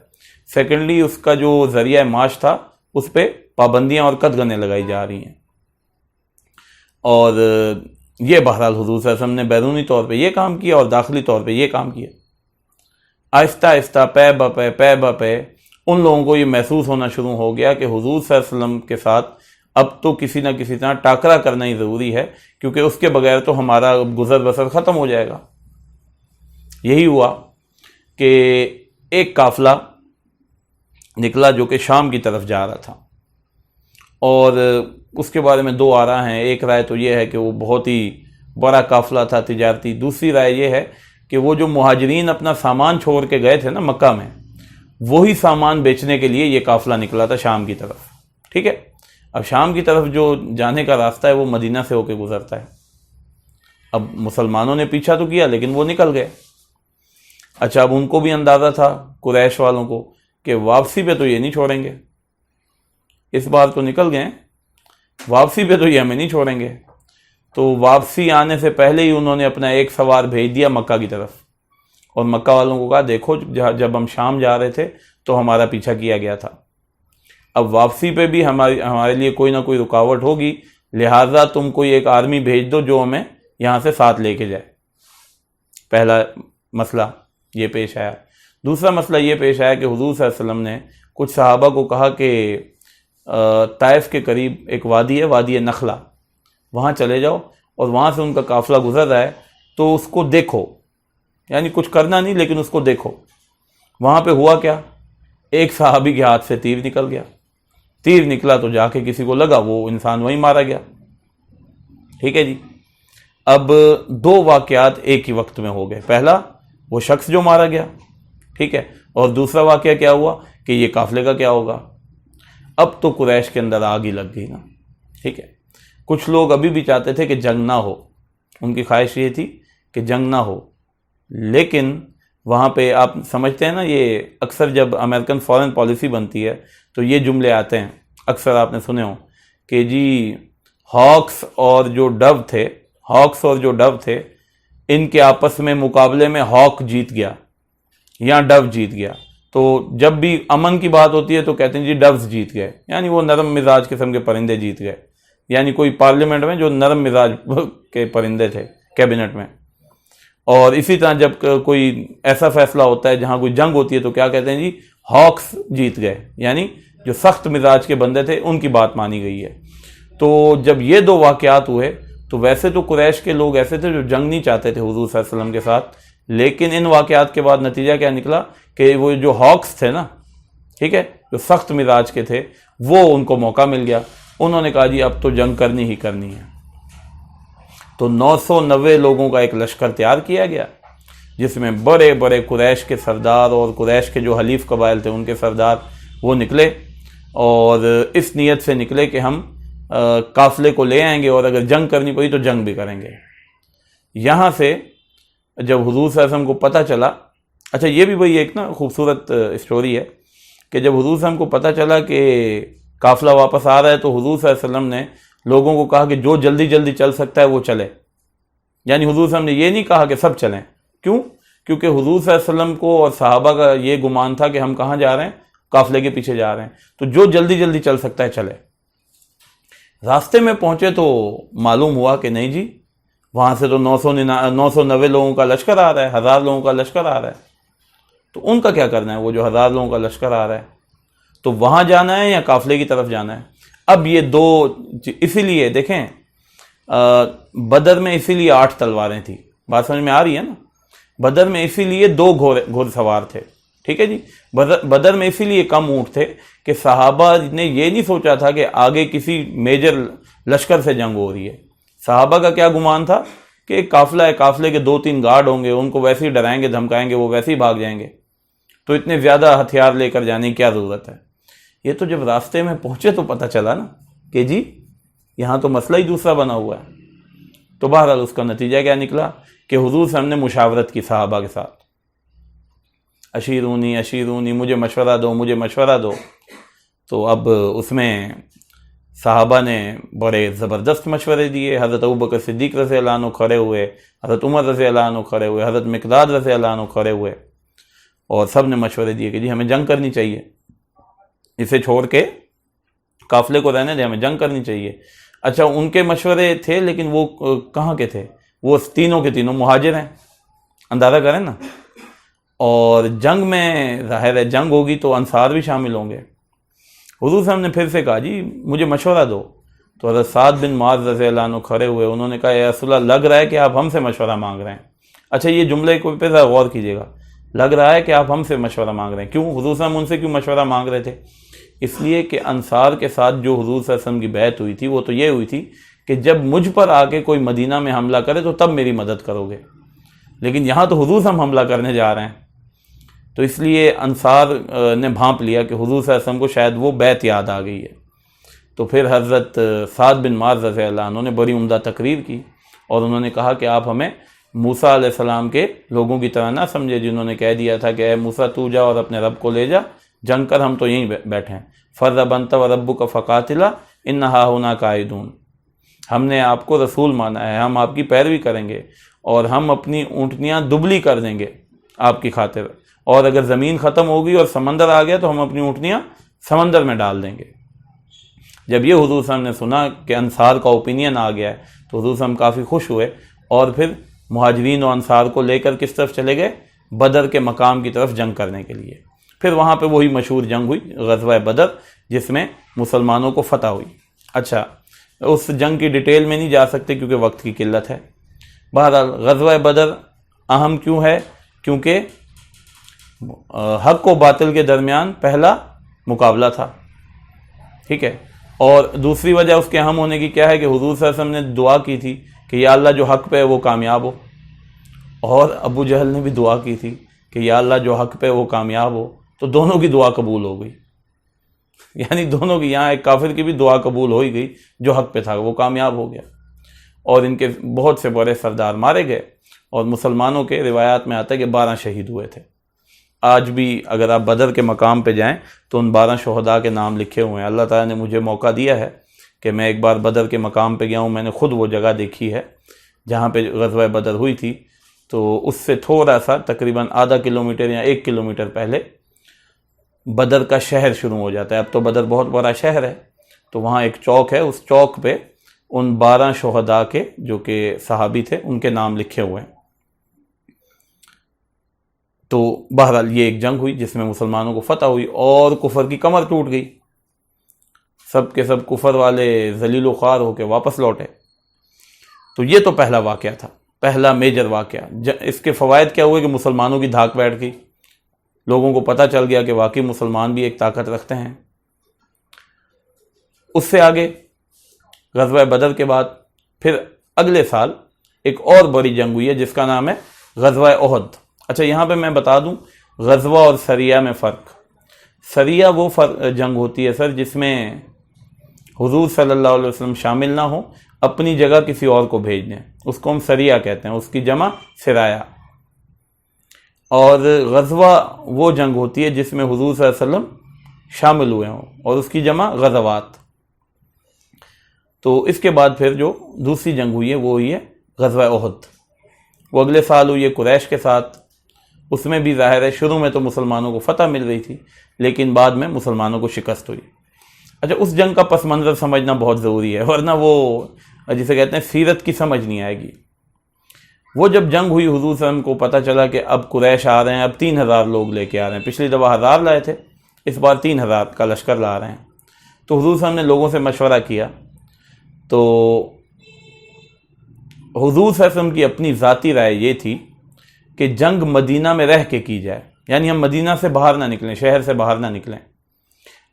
سیکنڈلی اس کا جو ذریعہ معاش تھا اس پہ پابندیاں اور قدغنیں لگائی جا رہی ہیں. اور یہ بہرحال حضور صلی اللہ علیہ وسلم نے بیرونی طور پہ یہ کام کیا اور داخلی طور پہ یہ کام کیا. آہستہ آہستہ پے بپے ان لوگوں کو یہ محسوس ہونا شروع ہو گیا کہ حضور صلی اللہ علیہ وسلم کے ساتھ اب تو کسی نہ کسی طرح ٹاکرا کرنا ہی ضروری ہے, کیونکہ اس کے بغیر تو ہمارا گزر بسر ختم ہو جائے گا. یہی ہوا کہ ایک قافلہ نکلا جو کہ شام کی طرف جا رہا تھا, اور اس کے بارے میں دو آراء ہیں. ایک رائے تو یہ ہے کہ وہ بہت ہی بڑا قافلہ تھا تجارتی. دوسری رائے یہ ہے کہ وہ جو مہاجرین اپنا سامان چھوڑ کے گئے تھے نا مکہ میں, وہی سامان بیچنے کے لیے یہ قافلہ نکلا تھا شام کی طرف. ٹھیک ہے, اب شام کی طرف جو جانے کا راستہ ہے وہ مدینہ سے ہو کے گزرتا ہے. اب مسلمانوں نے پیچھا تو کیا لیکن وہ نکل گئے. اچھا, اب ان کو بھی اندازہ تھا قریش والوں کو کہ واپسی پہ تو یہ نہیں چھوڑیں گے, اس بار تو نکل گئے, واپسی پہ تو یہ ہمیں نہیں چھوڑیں گے. تو واپسی آنے سے پہلے ہی انہوں نے اپنا ایک سوار بھیج دیا مکہ کی طرف, اور مکہ والوں کو کہا دیکھو جب ہم شام جا رہے تھے تو ہمارا پیچھا کیا گیا تھا, اب واپسی پہ بھی ہمارے لیے کوئی نہ کوئی رکاوٹ ہوگی, لہٰذا تم کوئی ایک آرمی بھیج دو جو ہمیں یہاں سے ساتھ لے کے جائے. پہلا مسئلہ یہ پیش آیا. دوسرا مسئلہ یہ پیش آیا کہ حضور صلی اللہ علیہ وسلم نے کچھ صحابہ کو کہا کہ طائف کے قریب ایک وادی ہے, وادی نخلا, وہاں چلے جاؤ اور وہاں سے ان کا قافلہ گزر رہا ہے تو اس کو دیکھو, یعنی کچھ کرنا نہیں لیکن اس کو دیکھو. وہاں پہ ہوا کیا, ایک صحابی کے ہاتھ سے تیر نکل گیا. تیر نکلا تو جا کے کسی کو لگا, وہ انسان وہیں مارا گیا. ٹھیک ہے جی, اب دو واقعات ایک ہی وقت میں ہو گئے. پہلا وہ شخص جو مارا گیا, ٹھیک ہے, اور دوسرا واقعہ کیا ہوا کہ یہ قافلے کا کیا ہوگا. اب تو قریش کے اندر آگ ہی لگ گئی نا. ٹھیک ہے, کچھ لوگ ابھی بھی چاہتے تھے کہ جنگ نہ ہو, ان کی خواہش یہ تھی کہ جنگ نہ ہو، لیکن وہاں پہ آپ سمجھتے ہیں نا، یہ اکثر جب امریکن فارن پالیسی بنتی ہے تو یہ جملے آتے ہیں، اکثر آپ نے سنے ہوں کہ جی ہاکس اور جو ڈو تھے ان کے آپس میں مقابلے میں ہاک جیت گیا یا ڈو جیت گیا. تو جب بھی امن کی بات ہوتی ہے تو کہتے ہیں جی ڈوز جیت گئے، یعنی وہ نرم مزاج قسم کے پرندے جیت گئے، یعنی کوئی پارلیمنٹ میں جو نرم مزاج کے پرندے تھے کیبنٹ میں. اور اسی طرح جب کوئی ایسا فیصلہ ہوتا ہے جہاں کوئی جنگ ہوتی ہے تو کیا کہتے ہیں جی ہاکس جیت گئے، یعنی جو سخت مزاج کے بندے تھے ان کی بات مانی گئی ہے. تو جب یہ دو واقعات ہوئے تو ویسے تو قریش کے لوگ ایسے تھے جو جنگ نہیں چاہتے تھے حضور صلی اللہ علیہ وسلم کے ساتھ، لیکن ان واقعات کے بعد نتیجہ کیا نکلا کہ وہ جو ہاکس تھے نا، ٹھیک ہے، جو سخت مزاج کے تھے، وہ ان کو موقع مل گیا. انہوں نے کہا جی اب تو جنگ کرنی ہی کرنی ہے. تو 990 لوگوں کا ایک لشکر تیار کیا گیا جس میں بڑے بڑے قریش کے سردار اور قریش کے جو حلیف قبائل تھے ان کے سردار وہ نکلے، اور اس نیت سے نکلے کہ ہم قافلے کو لے آئیں گے اور اگر جنگ کرنی پڑی تو جنگ بھی کریں گے. یہاں سے جب حضور صلی اللہ علیہ وسلم کو پتہ چلا، اچھا یہ بھی بھئی ایک نا خوبصورت اسٹوری ہے کہ جب حضور صلی اللہ علیہ وسلم کو پتہ چلا کہ قافلہ واپس آ رہا ہے تو حضور صلی اللہ علیہ وسلم نے لوگوں کو کہا کہ جو جلدی جلدی چل سکتا ہے وہ چلے. یعنی حضور صلی اللہ علیہ وسلم نے یہ نہیں کہا کہ سب چلیں. کیوں؟ کیونکہ حضور صلی اللہ علیہ وسلم کو اور صحابہ کا یہ گمان تھا کہ ہم کہاں جا رہے ہیں؟ قافلے کے پیچھے جا رہے ہیں، تو جو جلدی جلدی چل سکتا ہے چلے. راستے میں پہنچے تو معلوم ہوا کہ نہیں جی وہاں سے تو 990 لوگوں کا لشکر آ رہا ہے، 1000 لوگوں کا لشکر آ رہا ہے. تو ان کا کیا کرنا ہے؟ وہ جو 1000 لوگوں کا لشکر آ رہا ہے تو وہاں جانا ہے یا قافلے کی طرف جانا ہے؟ اب یہ دو، اسی لیے دیکھیں بدر میں اسی لیے 8 تلواریں تھیں. بات سمجھ میں آ رہی ہے نا؟ بدر میں اسی لیے 2 گھوڑ سوار تھے، ٹھیک ہے جی. بدر میں اسی لیے کم اونٹ تھے کہ صحابہ نے یہ نہیں سوچا تھا کہ آگے کسی میجر لشکر سے جنگ ہو رہی ہے. صحابہ کا کیا گمان تھا کہ ایک قافلہ ہے، قافلے کے 2-3 گارڈ ہوں گے، ان کو ویسے ہی ڈرائیں گے دھمکائیں گے، وہ ویسے ہی بھاگ جائیں گے، تو اتنے زیادہ ہتھیار لے کر جانے کی کیا ضرورت ہے. یہ تو جب راستے میں پہنچے تو پتہ چلا نا کہ جی یہاں تو مسئلہ ہی دوسرا بنا ہوا ہے. تو بہرحال اس کا نتیجہ کیا نکلا کہ حضور سے ہم نے مشاورت کی صحابہ کے ساتھ، اشیرونی مجھے مشورہ دو. تو اب اس میں صحابہ نے بڑے زبردست مشورے دیے. حضرت ابوبکر صدیق رضی اللہ عنہ کھڑے ہوئے، حضرت عمر رضی اللہ عنہ کھڑے ہوئے، حضرت مقداد رضی اللہ عنہ کھڑے ہوئے، اور سب نے مشورے دیے کہ جی ہمیں جنگ کرنی چاہیے، اسے چھوڑ کے قافلے کو رہنے دیں، ہمیں جنگ کرنی چاہیے. اچھا ان کے مشورے تھے لیکن وہ کہاں کے تھے؟ وہ تینوں کے تینوں مہاجر ہیں، اندازہ کریں نا. اور جنگ میں ظاہر ہے جنگ ہوگی تو انصار بھی شامل ہوں گے. حضور صاحب نے پھر سے کہا جی مجھے مشورہ دو. تو حضرت سعد بن معاذ رضی اللہ عنہ کھڑے ہوئے، انہوں نے کہا یا رسول اللہ لگ رہا ہے کہ آپ ہم سے مشورہ مانگ رہے ہیں. اچھا یہ جملے کو پہ ذرا غور کیجیے گا، لگ رہا ہے کہ آپ ہم سے مشورہ مانگ رہے ہیں. کیوں حضور صاحب ان سے کیوں مشورہ مانگ رہے تھے؟ اس لیے کہ انصار کے ساتھ جو حضور صلی اللہ علیہ وسلم کی بیعت ہوئی تھی وہ تو یہ ہوئی تھی کہ جب مجھ پر آ کے کوئی مدینہ میں حملہ کرے تو تب میری مدد کرو گے، لیکن یہاں تو حضور صاحب حملہ کرنے جا رہے ہیں. تو اس لیے انصار نے بھانپ لیا کہ حضور صلی اللہ علیہ وسلم کو شاید وہ بیعت یاد آ گئی ہے. تو پھر حضرت سعد بن معاذ رضی اللہ عنہ نے بڑی عمدہ تقریر کی اور انہوں نے کہا کہ آپ ہمیں موسیٰ علیہ السلام کے لوگوں کی طرح نہ سمجھے جنہوں نے کہہ دیا تھا کہ اے موسیٰ تو جا اور اپنے رب کو لے جا جنگ کر، ہم تو یہیں بیٹھے ہیں. فَاذْهَبْ أَنْتَ وَرَبُّكَ فَقَاتِلَا إِنَّ هَاهُنَا قَاعِدُونَ. ہم نے آپ کو رسول مانا ہے، ہم آپ کی پیروی کریں گے اور ہم اپنی اونٹنیاں دبلی کر دیں گے آپ کی خاطر، اور اگر زمین ختم ہوگی اور سمندر آ گیا تو ہم اپنی اونٹنیاں سمندر میں ڈال دیں گے. جب یہ حضور صلی اللہ علیہ وسلم نے سنا کہ انصار کا اوپینین آ گیا ہے تو حضور صلی اللہ علیہ وسلم کافی خوش ہوئے اور پھر مہاجرین و انصار کو لے کر کس طرف چلے گئے؟ بدر کے مقام کی طرف جنگ کرنے کے لیے. پھر وہاں پہ وہی مشہور جنگ ہوئی غزوہ بدر جس میں مسلمانوں کو فتح ہوئی. اچھا اس جنگ کی ڈیٹیل میں نہیں جا سکتے کیونکہ وقت کی قلت ہے. بہرحال غزوہ بدر اہم کیوں ہے؟ کیونکہ حق و باطل کے درمیان پہلا مقابلہ تھا، ٹھیک ہے. اور دوسری وجہ اس کے اہم ہونے کی کیا ہے کہ حضور صلی اللہ علیہ وسلم نے دعا کی تھی کہ یا اللہ جو حق پہ ہے وہ کامیاب ہو، اور ابو جہل نے بھی دعا کی تھی کہ یا اللہ جو حق پہ وہ کامیاب ہو. تو دونوں کی دعا قبول ہو گئی، یعنی دونوں کی، یہاں ایک کافر کی بھی دعا قبول ہو ہی گئی، جو حق پہ تھا وہ کامیاب ہو گیا. اور ان کے بہت سے بڑے سردار مارے گئے، اور مسلمانوں کے روایات میں آتا ہے کہ 12 شہید ہوئے تھے۔ آج بھی اگر آپ بدر کے مقام پہ جائیں تو ان 12 شہداء کے نام لکھے ہوئے ہیں۔ اللہ تعالیٰ نے مجھے موقع دیا ہے کہ میں ایک بار بدر کے مقام پہ گیا ہوں، میں نے خود وہ جگہ دیکھی ہے جہاں پہ غزوہ بدر ہوئی تھی۔ تو اس سے تھوڑا سا تقریباً آدھا کلومیٹر یا 1 کلومیٹر پہلے بدر کا شہر شروع ہو جاتا ہے۔ اب تو بدر بہت بڑا شہر ہے، تو وہاں ایک چوک ہے، اس چوک پہ ان 12 شہداء کے جو کہ صحابی تھے ان کے نام لکھے ہوئے ہیں۔ تو بہرحال یہ ایک جنگ ہوئی جس میں مسلمانوں کو فتح ہوئی اور کفر کی کمر ٹوٹ گئی، سب کے سب کفر والے ذلیل و خوار ہو کے واپس لوٹے۔ تو یہ تو پہلا واقعہ تھا، پہلا میجر واقعہ۔ اس کے فوائد کیا ہوئے کہ مسلمانوں کی دھاک بیٹھ گئی، لوگوں کو پتہ چل گیا کہ واقعی مسلمان بھی ایک طاقت رکھتے ہیں۔ اس سے آگے غزوہ بدر کے بعد پھر اگلے سال ایک اور بڑی جنگ ہوئی ہے جس کا نام ہے غزوہ احد۔ اچھا، یہاں پہ میں بتا دوں غزوہ اور سریہ میں فرق۔ سریہ وہ جنگ ہوتی ہے سر جس میں حضور صلی اللہ علیہ وسلم شامل نہ ہو، اپنی جگہ کسی اور کو بھیج دیں، اس کو ہم سریہ کہتے ہیں، اس کی جمع سرایا۔ اور غزوہ وہ جنگ ہوتی ہے جس میں حضور صلی اللہ علیہ وسلم شامل ہوئے ہوں، اور اس کی جمع غزوات۔ تو اس کے بعد پھر جو دوسری جنگ ہوئی ہے وہ ہوئی ہے غزوہ احد، وہ اگلے سال ہوئی ہے قریش کے ساتھ۔ اس میں بھی ظاہر ہے شروع میں تو مسلمانوں کو فتح مل رہی تھی، لیکن بعد میں مسلمانوں کو شکست ہوئی۔ اچھا، اس جنگ کا پس منظر سمجھنا بہت ضروری ہے، ورنہ وہ جسے کہتے ہیں سیرت کی سمجھ نہیں آئے گی۔ وہ جب جنگ ہوئی، حضور صلی اللہ علیہ وسلم کو پتہ چلا کہ اب قریش آ رہے ہیں، اب 3000 لوگ لے کے آ رہے ہیں، پچھلی دفعہ 1000 لائے تھے، اس بار 3000 کا لشکر لا رہے ہیں۔ تو حضور صلی اللہ علیہ وسلم نے لوگوں سے مشورہ کیا، تو حضور صلی اللہ علیہ وسلم کی اپنی ذاتی رائے یہ تھی کہ جنگ مدینہ میں رہ کے کی جائے، یعنی ہم مدینہ سے باہر نہ نکلیں، شہر سے باہر نہ نکلیں۔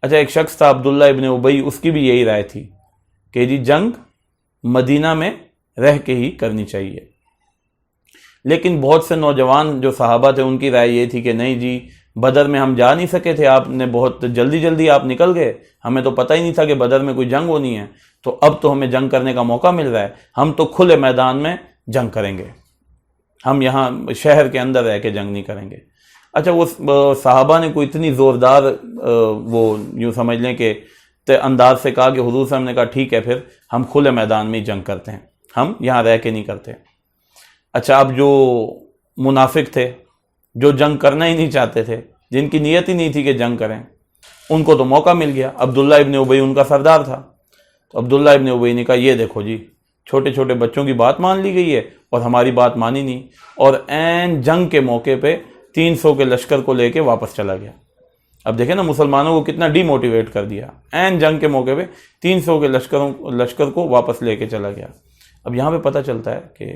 اچھا، ایک شخص تھا عبداللہ ابن ابی، اس کی بھی یہی رائے تھی کہ جی جنگ مدینہ میں رہ کے ہی کرنی چاہیے۔ لیکن بہت سے نوجوان جو صحابہ تھے ان کی رائے یہ تھی کہ نہیں جی، بدر میں ہم جا نہیں سکے تھے، آپ نے بہت جلدی آپ نکل گئے، ہمیں تو پتہ ہی نہیں تھا کہ بدر میں کوئی جنگ ہونی ہے، تو اب تو ہمیں جنگ کرنے کا موقع مل رہا ہے، ہم تو کھلے میدان میں جنگ کریں گے، ہم یہاں شہر کے اندر رہ کے جنگ نہیں کریں گے۔ اچھا، وہ صحابہ نے کوئی اتنی زوردار وہ یوں سمجھ لیں کہ انداز سے کہا کہ حضور صلی اللہ علیہ وسلم نے کہا ٹھیک ہے، پھر ہم کھلے میدان میں ہی جنگ کرتے ہیں، ہم یہاں رہ کے نہیں کرتے۔ اچھا، اب جو منافق تھے، جو جنگ کرنا ہی نہیں چاہتے تھے، جن کی نیت ہی نہیں تھی کہ جنگ کریں، ان کو تو موقع مل گیا۔ عبداللہ ابن ابی ان کا سردار تھا، تو عبداللہ ابن ابی نے کہا یہ دیکھو جی، چھوٹے چھوٹے بچوں کی بات مان لی گئی ہے اور ہماری بات مانی نہیں، اور عین جنگ کے موقع پہ 300 کے لشکر کو لے کے واپس چلا گیا۔ اب دیکھیں نا مسلمانوں کو کتنا ڈی موٹیویٹ کر دیا، عین جنگ کے موقع پہ 300 کے لشکر کو واپس لے کے چلا گیا۔ اب یہاں پہ پتہ چلتا ہے کہ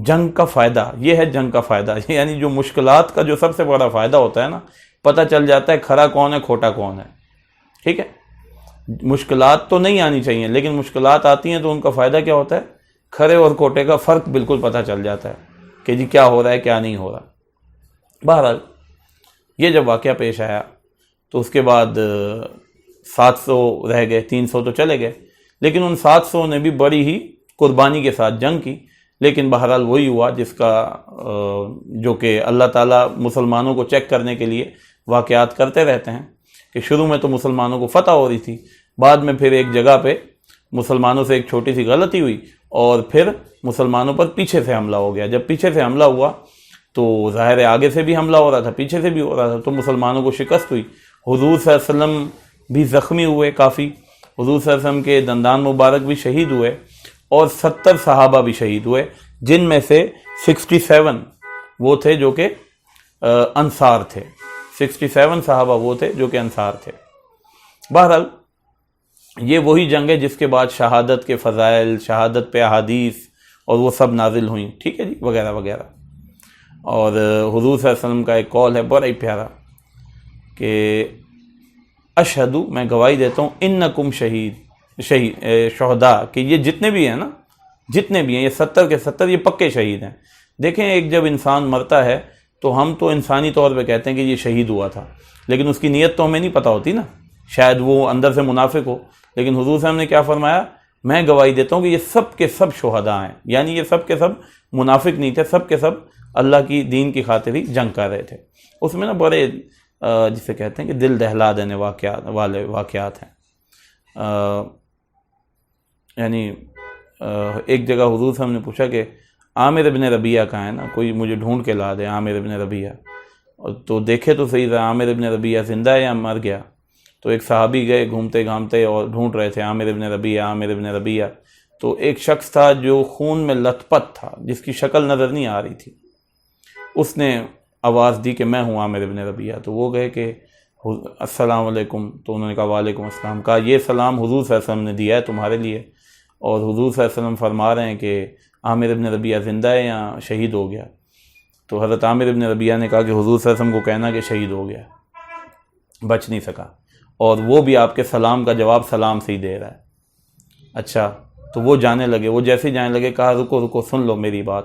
جنگ کا فائدہ یہ ہے، جنگ کا فائدہ یعنی جو مشکلات کا جو سب سے بڑا فائدہ ہوتا ہے نا، پتہ چل جاتا ہے کھرا کون ہے کھوٹا کون ہے۔ ٹھیک ہے، مشکلات تو نہیں آنی چاہیے، لیکن مشکلات آتی ہیں تو ان کا فائدہ کیا ہوتا ہے، کھرے اور کھوٹے کا فرق بالکل پتہ چل جاتا ہے کہ جی کیا ہو رہا ہے کیا نہیں ہو رہا۔ بہرحال یہ جب واقعہ پیش آیا تو اس کے بعد 700 رہ گئے، 300 تو چلے گئے، لیکن ان 700 نے بھی بڑی ہی قربانی کے ساتھ جنگ کی۔ لیکن بہرحال وہی ہوا جس کا جو کہ اللہ تعالیٰ مسلمانوں کو چیک کرنے کے لیے واقعات کرتے رہتے ہیں، کہ شروع میں تو مسلمانوں کو فتح ہو رہی تھی، بعد میں پھر ایک جگہ پہ مسلمانوں سے ایک چھوٹی سی غلطی ہوئی اور پھر مسلمانوں پر پیچھے سے حملہ ہو گیا۔ جب پیچھے سے حملہ ہوا تو ظاہر ہے آگے سے بھی حملہ ہو رہا تھا، پیچھے سے بھی ہو رہا تھا، تو مسلمانوں کو شکست ہوئی۔ حضور صلی اللہ علیہ وسلم بھی زخمی ہوئے کافی، حضور صلی اللہ علیہ وسلم کے دندان مبارک بھی شہید ہوئے، اور 70 صحابہ بھی شہید ہوئے، جن میں سے 67 وہ تھے جو کہ انصار تھے، 67 صحابہ وہ تھے جو کہ انصار تھے۔ بہرحال یہ وہی جنگ ہے جس کے بعد شہادت کے فضائل، شہادت پہ احادیث اور وہ سب نازل ہوئیں، ٹھیک ہے جی، وغیرہ وغیرہ۔ اور حضور صلی اللہ علیہ وسلم کا ایک قول ہے بڑا ہی پیارا کہ اشہدو، میں گواہی دیتا ہوں، انکم شہداء، کہ یہ جتنے بھی ہیں نا، جتنے بھی ہیں یہ 70 کے 70 یہ پکے شہید ہیں۔ دیکھیں ایک جب انسان مرتا ہے تو ہم تو انسانی طور پہ کہتے ہیں کہ یہ شہید ہوا تھا، لیکن اس کی نیت تو ہمیں نہیں پتہ ہوتی نا، شاید وہ اندر سے منافق ہو، لیکن حضور صلی اللہ علیہ وسلم نے کیا فرمایا، میں گواہی دیتا ہوں کہ یہ سب کے سب شہداء ہیں، یعنی یہ سب کے سب منافق نہیں تھے، سب کے سب اللہ کی دین کی خاطر ہی جنگ کر رہے تھے۔ اس میں نا بڑے جسے کہتے ہیں کہ دل دہلا دینے واقعات ہیں۔ یعنی ایک جگہ حضور صاحب نے پوچھا کہ عامر ابن ربیعہ کہاں ہے نا، کوئی مجھے ڈھونڈ کے لا دے عامر ابن ربیعہ، تو دیکھے تو صحیح تھا عامر ابن ربیعہ زندہ ہے یا مر گیا۔ تو ایک صحابی گئے گھومتے گھامتے اور ڈھونڈ رہے تھے عامر ابن ربیعہ، عامر ابن ربیعہ۔ تو ایک شخص تھا جو خون میں لت پت تھا، جس کی شکل نظر نہیں آ رہی تھی، اس نے آواز دی کہ میں ہوں عامر ابن ربیعہ۔ تو وہ گئے کہ السلام علیکم، تو انہوں نے کہا وعلیکم السلام، کہا یہ سلام حضور صلی اللہ علیہ وسلم نے دیا ہے تمہارے لیے، اور حضور صلی اللہ علیہ وسلم فرما رہے ہیں کہ عامر ابن ربیعہ زندہ ہے یا شہید ہو گیا۔ تو حضرت عامر ابن ربیعہ نے کہا کہ حضور صلی اللہ علیہ وسلم کو کہنا کہ شہید ہو گیا، بچ نہیں سکا، اور وہ بھی آپ کے سلام کا جواب سلام سے ہی دے رہا ہے۔ اچھا، تو وہ جانے لگے، وہ جیسے ہی جانے لگے کہا رکو سن لو میری بات۔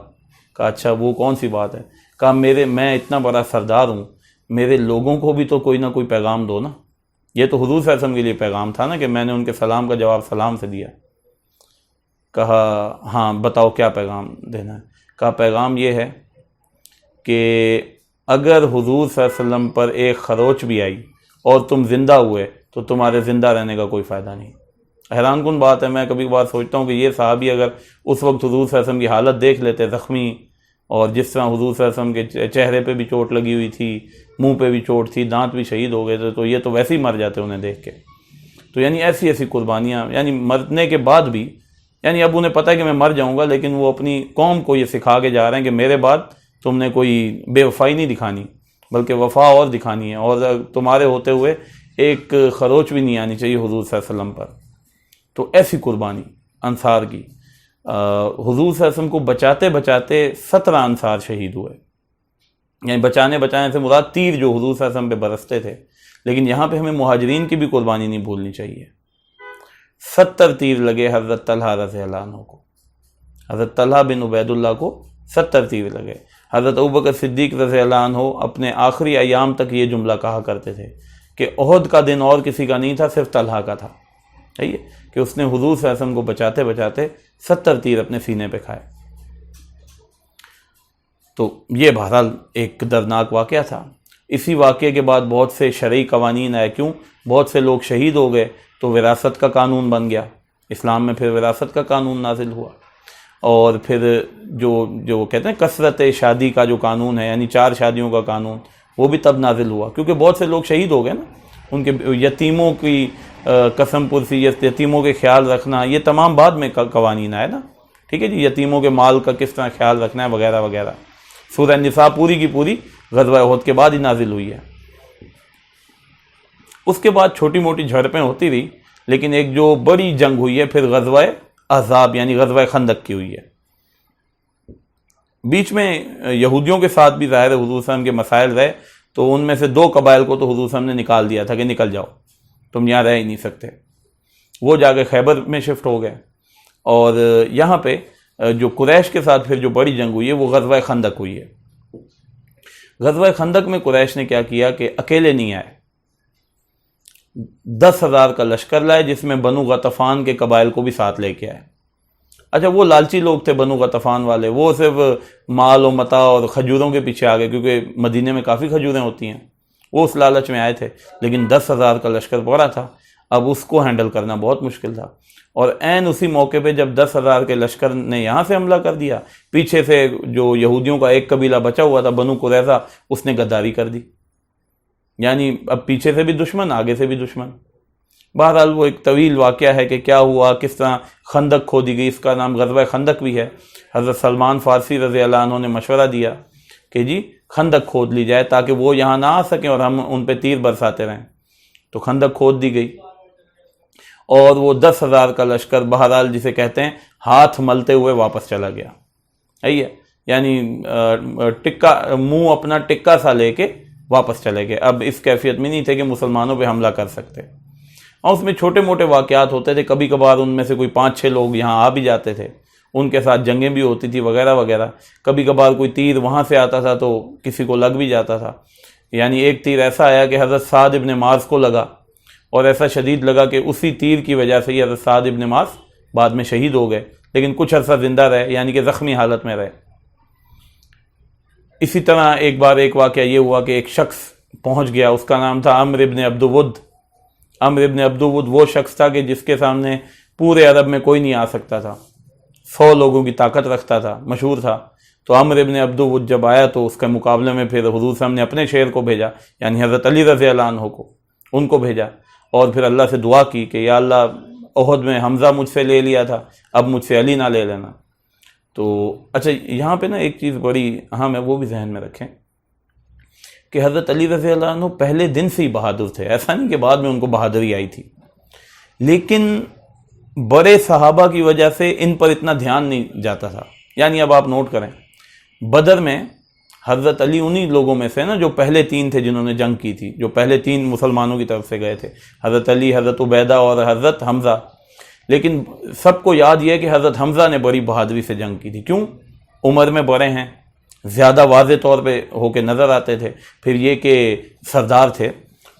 کہا اچھا وہ کون سی بات ہے؟ کہا میں اتنا بڑا سردار ہوں، میرے لوگوں کو بھی تو کوئی نہ کوئی پیغام دو نا۔ یہ تو حضور صلی اللہ علیہ وسلم کے لیے پیغام تھا نا کہ میں نے ان کے سلام کا جواب سلام سے دیا۔ کہا ہاں بتاؤ کیا پیغام دینا ہے؟ کہا پیغام یہ ہے کہ اگر حضور صلی اللہ علیہ وسلم پر ایک خروچ بھی آئی اور تم زندہ ہوئے تو تمہارے زندہ رہنے کا کوئی فائدہ نہیں۔ حیران کن بات ہے، میں کبھی کبھار سوچتا ہوں کہ یہ صحابی اگر اس وقت حضور صلی اللہ علیہ وسلم کی حالت دیکھ لیتے زخمی، اور جس طرح حضور صلی اللہ علیہ وسلم کے چہرے پہ بھی چوٹ لگی ہوئی تھی، منہ پہ بھی چوٹ تھی، دانت بھی شہید ہو گئے تھے، تو یہ تو ویسے ہی مر جاتے انہیں دیکھ کے۔ تو یعنی ایسی قربانیاں، یعنی مرنے کے بعد بھی، یعنی اب انہیں پتہ ہے کہ میں مر جاؤں گا، لیکن وہ اپنی قوم کو یہ سکھا کے جا رہے ہیں کہ میرے بعد تم نے کوئی بے وفائی نہیں دکھانی، بلکہ وفا اور دکھانی ہے، اور تمہارے ہوتے ہوئے ایک خروچ بھی نہیں آنی چاہیے حضور صلی اللہ علیہ وسلم پر۔ تو ایسی قربانی انصار کی، حضور صلی اللہ علیہ وسلم کو بچاتے بچاتے 17 انصار شہید ہوئے، یعنی بچانے سے مراد تیر جو حضور صلی اللہ علیہ وسلم پہ برستے تھے۔ لیکن یہاں پہ ہمیں مہاجرین کی بھی قربانی نہیں بھولنی چاہیے۔ 70 تیر لگے حضرت طلحہ رضی اللہ عنہ کو، حضرت طلحہ بن عبید اللہ کو 70 تیر لگے۔ حضرت ابوبکر صدیق رضی اللہ عنہ اپنے آخری ایام تک یہ جملہ کہا کرتے تھے کہ احد کا دن اور کسی کا نہیں تھا، صرف طلحہ کا تھا، صحیح ہے کہ اس نے حضور صلی اللہ علیہ وسلم کو بچاتے بچاتے 70 تیر اپنے سینے پہ کھائے۔ تو یہ بہرحال ایک دردناک واقعہ تھا۔ اسی واقعے کے بعد بہت سے شرعی قوانین آئے، کیوں؟ بہت سے لوگ شہید ہو گئے تو وراثت کا قانون بن گیا، اسلام میں پھر وراثت کا قانون نازل ہوا، اور پھر جو کہتے ہیں کثرت شادی کا جو قانون ہے، یعنی 4 شادیوں کا قانون، وہ بھی تب نازل ہوا کیونکہ بہت سے لوگ شہید ہو گئے نا۔ ان کے یتیموں کی قسم پرسی، یتیموں کے خیال رکھنا، یہ تمام بعد میں قوانین آئے نا، ٹھیک ہے جی، یتیموں کے مال کا کس طرح خیال رکھنا ہے وغیرہ وغیرہ۔ سورہ نساء پوری کی پوری غزوہ احد کے بعد ہی نازل ہوئی ہے۔ اس کے بعد چھوٹی موٹی جھڑپیں ہوتی رہی، لیکن ایک جو بڑی جنگ ہوئی ہے پھر غزوہ احزاب یعنی غزوہ خندق کی ہوئی ہے۔ بیچ میں یہودیوں کے ساتھ بھی ظاہر حضور صلی اللہ علیہ وسلم کے مسائل رہے، تو ان میں سے 2 قبائل کو تو حضور صلی اللہ علیہ وسلم نے نکال دیا تھا کہ نکل جاؤ، تم یہاں رہ ہی نہیں سکتے۔ وہ جا کے خیبر میں شفٹ ہو گئے، اور یہاں پہ جو قریش کے ساتھ پھر جو بڑی جنگ ہوئی ہے وہ غزوہ خندق ہوئی ہے۔ غزوہ خندق میں قریش نے کیا کیا کہ اکیلے نہیں آئے، 10,000 کا لشکر لائے، جس میں بنو غطفان کے قبائل کو بھی ساتھ لے کے آئے۔ اچھا وہ لالچی لوگ تھے بنو غطفان والے، وہ صرف مال و متاع اور کھجوروں کے پیچھے آ گئے، کیونکہ مدینے میں کافی کھجوریں ہوتی ہیں، وہ اس لالچ میں آئے تھے، لیکن 10,000 کا لشکر بڑا تھا، اب اس کو ہینڈل کرنا بہت مشکل تھا۔ اور عین اسی موقع پہ جب 10,000 کے لشکر نے یہاں سے حملہ کر دیا، پیچھے سے جو یہودیوں کا ایک قبیلہ بچا ہوا تھا بنو قریظہ، اس نے غداری کر دی، یعنی اب پیچھے سے بھی دشمن، آگے سے بھی دشمن۔ بہرحال وہ ایک طویل واقعہ ہے کہ کیا ہوا، کس طرح خندق کھودی گئی، اس کا نام غزوہ خندق بھی ہے۔ حضرت سلمان فارسی رضی اللہ عنہ نے مشورہ دیا کہ جی خندق کھود لی جائے تاکہ وہ یہاں نہ آ سکیں اور ہم ان پہ تیر برساتے رہیں، تو خندق کھود دی گئی، اور وہ 10,000 کا لشکر بہرحال جسے کہتے ہیں ہاتھ ملتے ہوئے واپس چلا گیا، صحیح ہے، یعنی منہ اپنا ٹکا سا لے کے واپس چلے گئے، اب اس کیفیت میں نہیں تھے کہ مسلمانوں پہ حملہ کر سکتے۔ اور اس میں چھوٹے موٹے واقعات ہوتے تھے، کبھی کبھار ان میں سے کوئی 5-6 لوگ یہاں آ بھی جاتے تھے، ان کے ساتھ جنگیں بھی ہوتی تھی وغیرہ وغیرہ، کبھی کبھار کوئی تیر وہاں سے آتا تھا تو کسی کو لگ بھی جاتا تھا، یعنی ایک تیر ایسا آیا کہ حضرت سعد ابن معاذ کو لگا، اور ایسا شدید لگا کہ اسی تیر کی وجہ سے ہی حضرت سعد ابن معاذ بعد میں شہید ہو گئے، لیکن کچھ عرصہ زندہ رہے، یعنی کہ زخمی حالت میں رہے۔ اسی طرح ایک بار ایک واقعہ یہ ہوا کہ ایک شخص پہنچ گیا، اس کا نام تھا عمرو ابن عبد ود۔ عمرو ابن عبد ود وہ شخص تھا کہ جس کے سامنے پورے عرب میں کوئی نہیں آ سکتا تھا، 100 لوگوں کی طاقت رکھتا تھا، مشہور تھا۔ تو عمرو ابن عبد ود جب آیا تو اس کے مقابلے میں پھر حضور صلی اللہ علیہ وسلم نے اپنے شعر کو بھیجا، یعنی حضرت علی رضی اللہ عنہ کو، ان کو بھیجا، اور پھر اللہ سے دعا کی کہ یا اللہ احد میں حمزہ مجھ سے لے لیا تھا، اب مجھ سے علی نہ لے لینا۔ تو اچھا یہاں پہ نا ایک چیز بڑی اہم ہے، وہ بھی ذہن میں رکھیں کہ حضرت علی رضی اللہ عنہ پہلے دن سے ہی بہادر تھے، ایسا نہیں کہ بعد میں ان کو بہادری آئی تھی، لیکن بڑے صحابہ کی وجہ سے ان پر اتنا دھیان نہیں جاتا تھا۔ یعنی اب آپ نوٹ کریں، بدر میں حضرت علی انہی لوگوں میں سے نا جو پہلے 3 تھے جنہوں نے جنگ کی تھی، جو پہلے 3 مسلمانوں کی طرف سے گئے تھے، حضرت علی، حضرت عبیدہ اور حضرت حمزہ۔ لیکن سب کو یاد یہ ہے کہ حضرت حمزہ نے بڑی بہادری سے جنگ کی تھی، کیوں؟ عمر میں بڑے ہیں، زیادہ واضح طور پہ ہو کے نظر آتے تھے، پھر یہ کہ سردار تھے،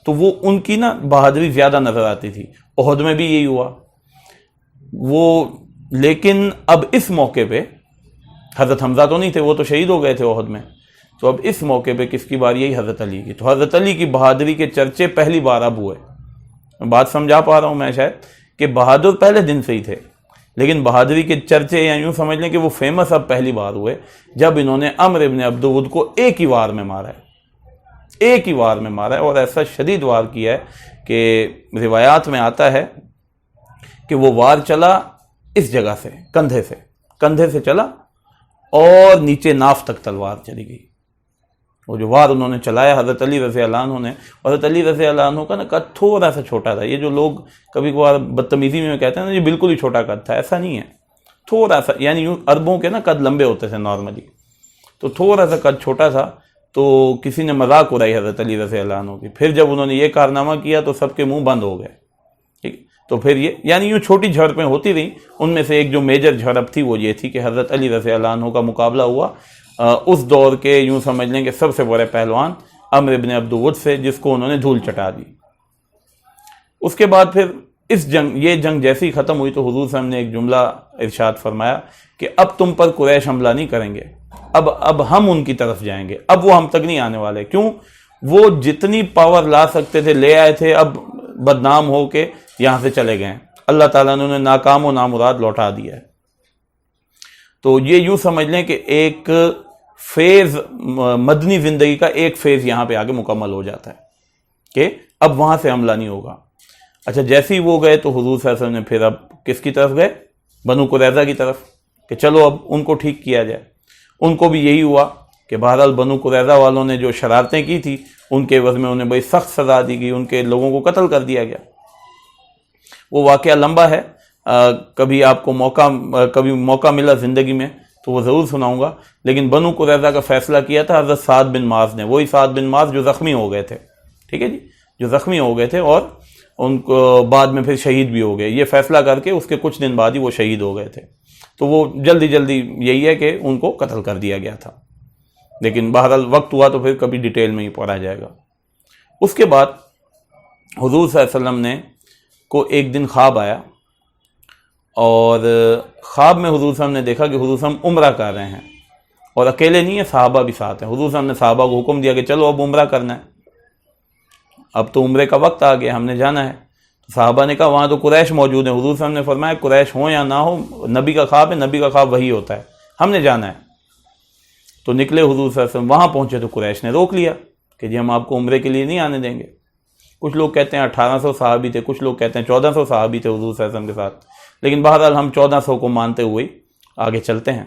تو وہ ان کی نا بہادری زیادہ نظر آتی تھی۔ احد میں بھی یہی ہوا وہ، لیکن اب اس موقع پہ حضرت حمزہ تو نہیں تھے، وہ تو شہید ہو گئے تھے احد میں، تو اب اس موقع پہ کس کی باری؟ یہی حضرت علی کی۔ تو حضرت علی کی بہادری کے چرچے پہلی بار اب ہوئے۔ بات سمجھا پا رہا ہوں میں شاید، کہ بہادر پہلے دن سے ہی تھے، لیکن بہادری کے چرچے یا یوں سمجھ لیں کہ وہ فیمس اب پہلی بار ہوئے جب انہوں نے عمرو ابن عبد ود کو ایک ہی وار میں مارا ہے، ایک ہی وار میں مارا ہے، اور ایسا شدید وار کیا ہے کہ روایات میں آتا ہے کہ وہ وار چلا اس جگہ سے، کندھے سے چلا اور نیچے ناف تک تلوار چلی گئی۔ وہ جو وار انہوں نے چلایا حضرت علی رضی اللہ عنہ نے، حضرت علی رضی اللہ عنہ کا نا قد تھوڑا سا چھوٹا تھا۔ یہ جو لوگ کبھی کبھار بدتمیزی میں کہتے ہیں نا یہ بالکل ہی چھوٹا قد تھا، ایسا نہیں ہے، تھوڑا سا، یعنی یوں عربوں کے نا قد لمبے ہوتے تھے نارملی، تو تھوڑا سا قد چھوٹا تھا۔ تو کسی نے مذاق اڑائی حضرت علی رضی اللہ عنہ کی، پھر جب انہوں نے یہ کارنامہ کیا تو سب کے منہ بند ہو گئے، ٹھیک۔ تو پھر یہ یعنی یوں چھوٹی جھڑپیں ہوتی رہیں، ان میں سے ایک جو میجر جھڑپ تھی وہ یہ تھی کہ حضرت علی رضی اللہ عنہ کا مقابلہ ہوا اس دور کے یوں سمجھ لیں کہ سب سے بڑے پہلوان عمرو ابن عبد ود سے، جس کو انہوں نے دھول چٹا دی۔ اس کے بعد پھر یہ جنگ جیسے ہی ختم ہوئی تو حضور صلی اللہ علیہ وسلم نے ایک جملہ ارشاد فرمایا کہ اب تم پر قریش حملہ نہیں کریں گے، اب ہم ان کی طرف جائیں گے، اب وہ ہم تک نہیں آنے والے۔ کیوں؟ وہ جتنی پاور لا سکتے تھے لے آئے تھے، اب بدنام ہو کے یہاں سے چلے گئے، اللہ تعالیٰ نے انہیں ناکام و نامراد لوٹا دیا ہے۔ تو یہ یوں سمجھ لیں کہ ایک فیز مدنی زندگی کا ایک فیز یہاں پہ آگے مکمل ہو جاتا ہے کہ اب وہاں سے حملہ نہیں ہوگا۔ اچھا جیسے ہی وہ گئے تو حضور صلی اللہ علیہ وسلم نے پھر اب کس کی طرف گئے؟ بنو قریظہ کی طرف، کہ چلو اب ان کو ٹھیک کیا جائے۔ ان کو بھی یہی ہوا کہ بہرحال بنو قریظہ والوں نے جو شرارتیں کی تھی ان کے عوض میں انہیں بڑی سخت سزا دی گئی، ان کے لوگوں کو قتل کر دیا گیا۔ وہ واقعہ لمبا ہے، کبھی آپ کو موقع ملا زندگی میں تو وہ ضرور سناؤں گا، لیکن بنو قریظہ کا فیصلہ کیا تھا حضرت سعد بن معاذ نے، وہی سعد بن معاذ جو زخمی ہو گئے تھے، ٹھیک ہے جی، جو زخمی ہو گئے تھے اور ان کو بعد میں پھر شہید بھی ہو گئے۔ یہ فیصلہ کر کے اس کے کچھ دن بعد ہی وہ شہید ہو گئے تھے، تو وہ جلدی یہی ہے کہ ان کو قتل کر دیا گیا تھا، لیکن بہرحال وقت ہوا تو پھر کبھی ڈیٹیل میں ہی پڑھا جائے گا۔ اس کے بعد حضور صلی اللہ علیہ وسلم نے کو ایک دن خواب آیا، اور خواب میں حضور صلی اللہ علیہ وسلم نے دیکھا کہ حضور صلی اللہ علیہ وسلم عمرہ کر رہے ہیں، اور اکیلے نہیں ہیں، صحابہ بھی ساتھ ہیں۔ حضور صلی اللہ علیہ وسلم نے صحابہ کو حکم دیا کہ چلو اب عمرہ کرنا ہے، اب تو عمرے کا وقت آ گیا، ہم نے جانا ہے۔ تو صحابہ نے کہا وہاں تو قریش موجود ہیں۔ حضور صلی اللہ علیہ وسلم نے فرمایا قریش ہوں یا نہ ہو، نبی کا خواب ہے، نبی کا خواب وہی ہوتا ہے، ہم نے جانا ہے۔ تو نکلے حضور صلی اللہ علیہ وسلم، وہاں پہنچے تو قریش نے روک لیا کہ جی ہم آپ کو عمرے کے لیے نہیں آنے دیں گے۔ کچھ لوگ کہتے ہیں 1800 صحابی تھے، کچھ لوگ کہتے ہیں 1400 صحابی تھے حضور صلی اللہ علیہ وسلم کے ساتھ، لیکن بہرحال ہم 1400 کو مانتے ہوئے آگے چلتے ہیں۔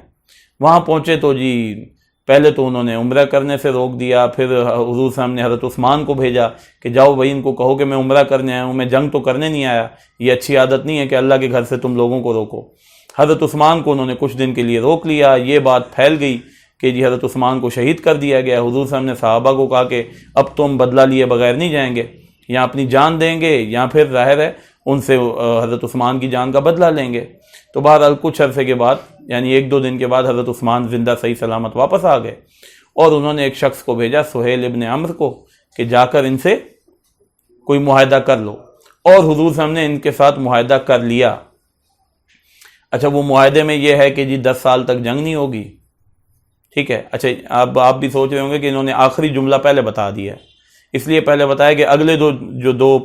وہاں پہنچے تو جی پہلے تو انہوں نے عمرہ کرنے سے روک دیا، پھر حضور صلی اللہ علیہ وسلم نے حضرت عثمان کو بھیجا کہ جاؤ بھائی ان کو کہو کہ میں عمرہ کرنے آیا ہوں، میں جنگ تو کرنے نہیں آیا، یہ اچھی عادت نہیں ہے کہ اللہ کے گھر سے تم لوگوں کو روکو۔ حضرت عثمان کو انہوں نے کچھ دن کے لیے روک لیا، یہ بات پھیل گئی کہ جی حضرت عثمان کو شہید کر دیا گیا۔ حضور صلی اللہ علیہ وسلم نے صحابہ کو کہا کہ اب تم بدلہ لیے بغیر نہیں جائیں گے، یا اپنی جان دیں گے یا پھر ظاہر ہے ان سے حضرت عثمان کی جان کا بدلہ لیں گے۔ تو بہرحال کچھ عرصے کے بعد یعنی 1-2 دن کے بعد حضرت عثمان زندہ صحیح سلامت واپس آ گئے، اور انہوں نے ایک شخص کو بھیجا سہیل ابن عمرو کو کہ جا کر ان سے کوئی معاہدہ کر لو، اور حضور صلی اللہ علیہ وسلم نے ان کے ساتھ معاہدہ کر لیا۔ اچھا وہ معاہدے میں یہ ہے کہ جی 10 سال تک جنگ نہیں ہوگی، ٹھیک ہے. اچھا اب آپ بھی سوچ رہے ہوں گے کہ انہوں نے آخری جملہ پہلے بتا دیا ہے، اس لیے پہلے بتایا کہ اگلے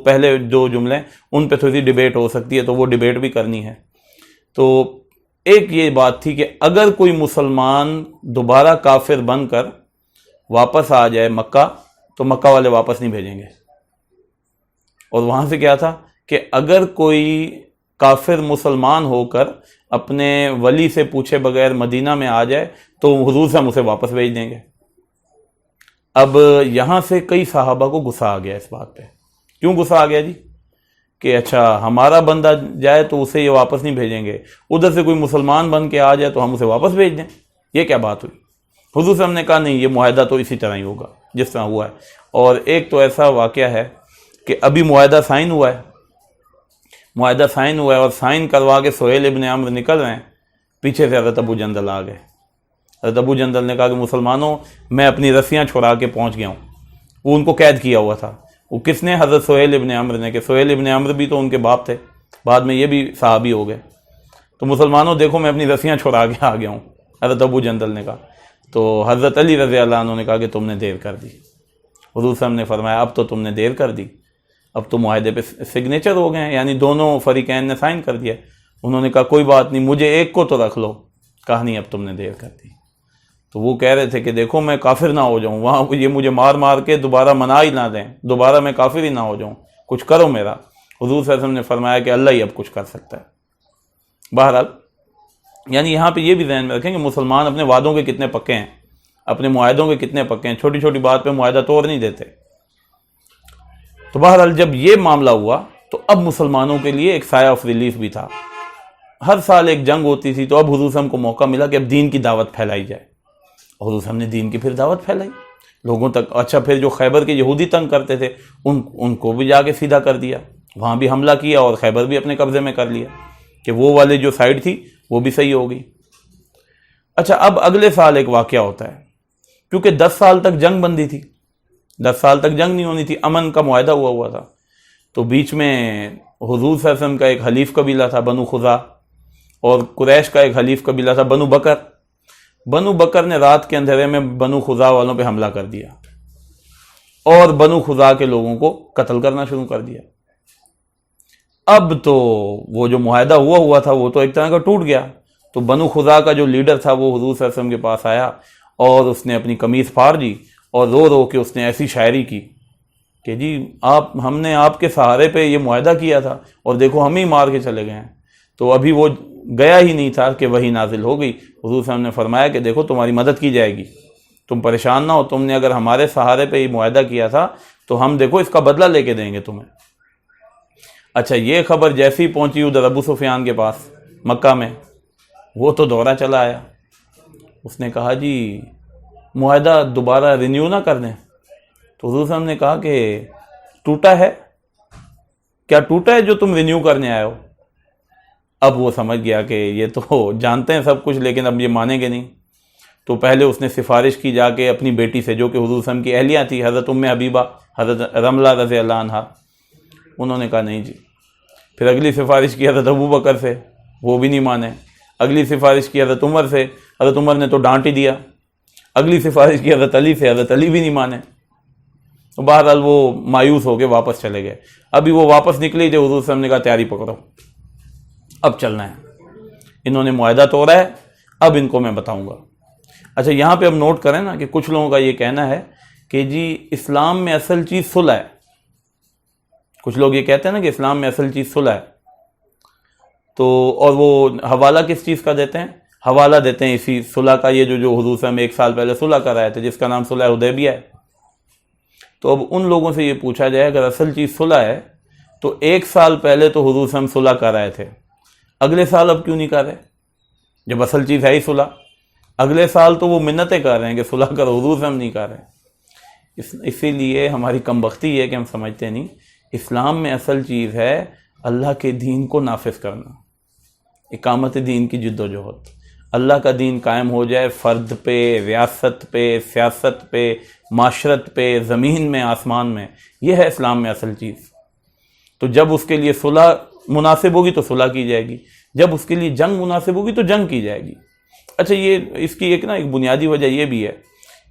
پہلے دو جملے ان پہ تھوڑی ڈیبیٹ ہو سکتی ہے، تو وہ ڈیبیٹ بھی کرنی ہے. تو ایک یہ بات تھی کہ اگر کوئی مسلمان دوبارہ کافر بن کر واپس آ جائے مکہ تو مکہ والے واپس نہیں بھیجیں گے. اور وہاں سے کیا تھا کہ اگر کوئی کافر مسلمان ہو کر اپنے ولی سے پوچھے بغیر مدینہ میں آ جائے تو حضور سے ہم اسے واپس بھیج دیں گے. اب یہاں سے کئی صحابہ کو غصہ آ گیا اس بات پہ. کیوں غصہ آ گیا جی؟ کہ اچھا ہمارا بندہ جائے تو اسے یہ واپس نہیں بھیجیں گے، ادھر سے کوئی مسلمان بن کے آ جائے تو ہم اسے واپس بھیج دیں، یہ کیا بات ہوئی؟ حضور سے ہم نے کہا نہیں، یہ معاہدہ تو اسی طرح ہی ہوگا جس طرح ہوا ہے. اور ایک تو ایسا واقعہ ہے کہ ابھی معاہدہ سائن ہوا ہے اور سائن کروا کے سہیل ابن عمرو نکل رہے ہیں، پیچھے سے حضرت ابو جندل آ گئے. حضرت ابو جندل نے کہا کہ مسلمانوں میں اپنی رسیاں چھڑا کے پہنچ گیا ہوں. وہ ان کو قید کیا ہوا تھا. وہ کس نے؟ حضرت سہیل ابن عمرو نے، کہ سہیل ابن عمرو بھی تو ان کے باپ تھے، بعد میں یہ بھی صحابی ہو گئے. تو مسلمانوں دیکھو میں اپنی رسیاں چھڑا کے آ گیا ہوں، حضرت ابو جندل نے کہا. تو حضرت علی رضی اللہ عنہ نے کہا کہ تم نے دیر کر دی. حضور صاحب نے فرمایا اب تو تم نے دیر کر دی، اب تو معاہدے پہ سگنیچر ہو گئے ہیں، یعنی دونوں فریقین نے سائن کر دیا. انہوں نے کہا کوئی بات نہیں، مجھے ایک کو تو رکھ لو. کہا نہیں، اب تم نے دیر کر دی. تو وہ کہہ رہے تھے کہ دیکھو میں کافر نہ ہو جاؤں، وہاں یہ مجھے مار مار کے دوبارہ منا ہی نہ دیں، دوبارہ میں کافر ہی نہ ہو جاؤں، کچھ کرو میرا. حضور صلی اللہ علیہ وسلم نے فرمایا کہ اللہ ہی اب کچھ کر سکتا ہے. بہرحال یعنی یہاں پہ یہ بھی ذہن میں رکھیں کہ مسلمان اپنے وعدوں کے کتنے پکے ہیں، اپنے معاہدوں کے کتنے پکے ہیں، چھوٹی چھوٹی بات پہ معاہدہ توڑ نہیں دیتے. تو بہرحال جب یہ معاملہ ہوا تو اب مسلمانوں کے لیے ایک سایہ آف ریلیف بھی تھا. ہر سال ایک جنگ ہوتی تھی، تو اب حضور صلی اللہ علیہ وسلم کو موقع ملا کہ اب دین کی دعوت پھیلائی جائے. حضور صلی اللہ علیہ وسلم نے دین کی پھر دعوت پھیلائی لوگوں تک. اچھا پھر جو خیبر کے یہودی تنگ کرتے تھے ان کو بھی جا کے سیدھا کر دیا، وہاں بھی حملہ کیا اور خیبر بھی اپنے قبضے میں کر لیا کہ وہ والے جو سائڈ تھی وہ بھی صحیح ہو گئی. اچھا اب اگلے سال ایک واقعہ ہوتا ہے، کیونکہ 10 سال تک جنگ بندی تھی، 10 سال تک جنگ نہیں ہونی تھی، امن کا معاہدہ ہوا تھا. تو بیچ میں حضور صلی اللہ علیہ وسلم کا ایک حلیف قبیلہ تھا بنو خزاع، اور قریش کا ایک حلیف قبیلہ تھا بنو بکر. بنو بکر نے رات کے اندھیرے میں بنو خزاع والوں پہ حملہ کر دیا اور بنو خزاع کے لوگوں کو قتل کرنا شروع کر دیا. اب تو وہ جو معاہدہ ہوا تھا وہ تو ایک طرح کا ٹوٹ گیا. تو بنو خزاع کا جو لیڈر تھا وہ حضور صلی اللہ علیہ وسلم کے پاس آیا اور اس نے اپنی قمیص پھاڑ دی اور رو رو کے اس نے ایسی شاعری کی کہ جی ہم نے آپ کے سہارے پہ یہ معاہدہ کیا تھا اور دیکھو ہم ہی مار کے چلے گئے ہیں. تو ابھی وہ گیا ہی نہیں تھا کہ وہی نازل ہو گئی. حضور صلی اللہ علیہ وسلم نے فرمایا کہ دیکھو تمہاری مدد کی جائے گی، تم پریشان نہ ہو، تم نے اگر ہمارے سہارے پہ یہ معاہدہ کیا تھا تو ہم دیکھو اس کا بدلہ لے کے دیں گے تمہیں. اچھا یہ خبر جیسی پہنچی ادھر ابو سفیان کے پاس مکہ میں، وہ تو دورہ چلا آیا. اس نے کہا جی معاہدہ دوبارہ رینیو نہ کر دیں. تو حضور صلی اللہ علیہ وسلم نے کہا کہ ٹوٹا ہے کیا، ٹوٹا ہے جو تم رینیو کرنے آئے ہو؟ اب وہ سمجھ گیا کہ یہ تو جانتے ہیں سب کچھ لیکن اب یہ مانیں گے نہیں. تو پہلے اس نے سفارش کی جا کے اپنی بیٹی سے، جو کہ حضور صلی اللہ علیہ وسلم کی اہلیہ تھی، حضرت ام حبیبہ، حضرت رملہ رضی اللہ عنہا. انہوں نے کہا نہیں جی. پھر اگلی سفارش کی حضرت ابو بکر سے، وہ بھی نہیں مانے. اگلی سفارش کی حضرت عمر سے، حضرت عمر نے تو ڈانٹ ہی دیا. اگلی سفارش کی حضرت علی سے، حضرت علی بھی نہیں مانے. تو بہرحال وہ مایوس ہو کے واپس چلے گئے. ابھی وہ واپس نکلے تھے، حضور صلی اللہ علیہ وسلم نے کہا تیاری پکڑو، اب چلنا ہے. انہوں نے معاہدہ توڑا ہے، اب ان کو میں بتاؤں گا. اچھا یہاں پہ اب نوٹ کریں نا کہ کچھ لوگوں کا یہ کہنا ہے کہ جی اسلام میں اصل چیز صلح ہے. کچھ لوگ یہ کہتے ہیں نا کہ اسلام میں اصل چیز صلح ہے. تو اور وہ حوالہ کس چیز کا دیتے ہیں؟ حوالہ دیتے ہیں اسی صلح کا، یہ جو حضور صلی اللہ علیہ وسلم 1 سال پہلے صلح کرائے تھے جس کا نام صلح حدیبیہ ہے. تو اب ان لوگوں سے یہ پوچھا جائے اگر اصل چیز صلح ہے تو 1 سال پہلے تو حضور صلی اللہ علیہ وسلم صلح کرائے تھے، اگلے سال اب کیوں نہیں کر رہے جب اصل چیز ہے ہی صلح؟ اگلے سال تو وہ منتیں کر رہے ہیں کہ صلح کرو، حضور سے ہم نہیں کر رہے. اسی لیے ہماری کم بختی ہے کہ ہم سمجھتے نہیں اسلام میں اصل چیز ہے اللہ کے دین کو نافذ کرنا، اقامت دین کی جد و جہد. اللہ کا دین قائم ہو جائے، فرد پہ، ریاست پہ، سیاست پہ، معاشرت پہ، زمین میں، آسمان میں، یہ ہے اسلام میں اصل چیز. تو جب اس کے لیے صلح مناسب ہوگی تو صلح کی جائے گی، جب اس کے لیے جنگ مناسب ہوگی تو جنگ کی جائے گی۔ اچھا، یہ اس کی ایک بنیادی وجہ یہ بھی ہے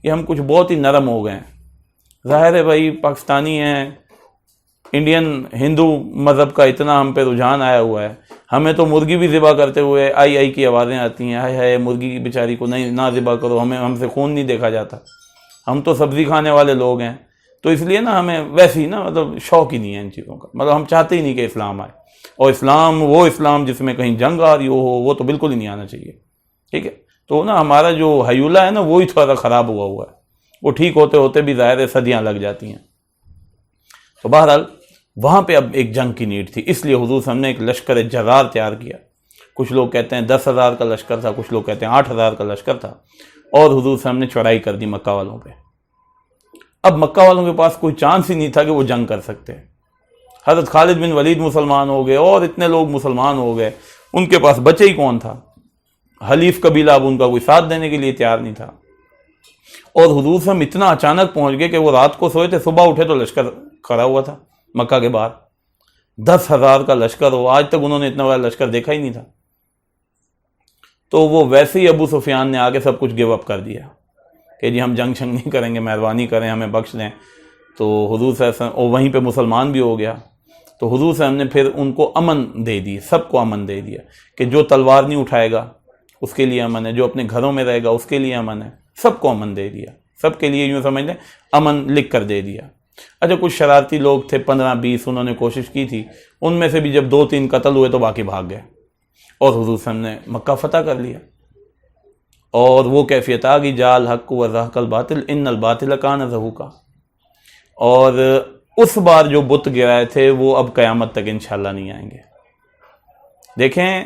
کہ ہم کچھ بہت ہی نرم ہو گئے ہیں۔ ظاہر ہے بھائی، پاکستانی ہیں، انڈین ہندو مذہب کا اتنا ہم پہ رجحان آیا ہوا ہے، ہمیں تو مرغی بھی ذبح کرتے ہوئے آئی کی آوازیں آتی ہیں، ہائے ہائے مرغی کی بیچاری کو نہیں نہ ذبح کرو، ہم سے خون نہیں دیکھا جاتا، ہم تو سبزی کھانے والے لوگ ہیں۔ تو اس لیے نا ہمیں ویسے ہی مطلب شوق ہی نہیں ہے ان چیزوں کا، مطلب ہم چاہتے ہی نہیں کہ اسلام آئے، اور وہ اسلام جس میں کہیں جنگ آ رہی ہو وہ تو بالکل ہی نہیں آنا چاہیے، ٹھیک ہے۔ تو ہمارا جو حیولہ ہے وہی تھوڑا خراب ہوا ہے، وہ ٹھیک ہوتے ہوتے بھی ظاہر صدیاں لگ جاتی ہیں۔ تو بہرحال وہاں پہ اب ایک جنگ کی نیڈ تھی، اس لیے حضور صلی اللہ علیہ وسلم نے ایک لشکر جرار تیار کیا۔ کچھ لوگ کہتے ہیں 10,000 کا لشکر تھا، کچھ لوگ کہتے ہیں 8,000 کا لشکر تھا، اور حضور صلی اللہ علیہ وسلم نے چڑھائی کر دی مکہ والوں پہ۔ اب مکہ والوں کے پاس کوئی چانس ہی نہیں تھا کہ وہ جنگ کر سکتے۔ حضرت خالد بن ولید مسلمان ہو گئے اور اتنے لوگ مسلمان ہو گئے، ان کے پاس بچے ہی کون تھا؟ حلیف قبیلہ اب ان کا کوئی ساتھ دینے کے لیے تیار نہیں تھا، اور حضور صلی اللہ علیہ وسلم اتنا اچانک پہنچ گئے کہ وہ رات کو سوئے تھے، صبح اٹھے تو لشکر کھڑا ہوا تھا مکہ کے باہر۔ 10,000 کا لشکر ہو، آج تک انہوں نے اتنا بڑا لشکر دیکھا ہی نہیں تھا۔ تو وہ ویسے ہی ابو سفیان نے آگے سب کچھ گیو اپ کر دیا کہ جی ہم جنگ نہیں کریں گے، مہربانی کریں ہمیں بخش دیں۔ تو حضور صلی اللہ علیہ وسلم اور وہیں پہ مسلمان بھی ہو گیا، تو حضور صلی اللہ علیہ وسلم نے پھر ان کو امن دے دی، سب کو امن دے دیا کہ جو تلوار نہیں اٹھائے گا اس کے لیے امن ہے، جو اپنے گھروں میں رہے گا اس کے لیے امن ہے، سب کو امن دے دیا، سب کے لیے یوں سمجھ لیں امن لکھ کر دے دیا۔ اچھا، کچھ شرارتی لوگ تھے 15-20، انہوں نے کوشش کی تھی، ان میں سے بھی جب 2-3 قتل ہوئے تو باقی بھاگ گئے، اور حضور صلی اللہ علیہ وسلم نے مکہ فتح کر لیا۔ اور وہ کیفیت آ گئی، جاء الحق وزهق الباطل ان الباطل کان زہوقا۔ اور اس بار جو بت گرائے تھے وہ اب قیامت تک انشاءاللہ نہیں آئیں گے۔ دیکھیں،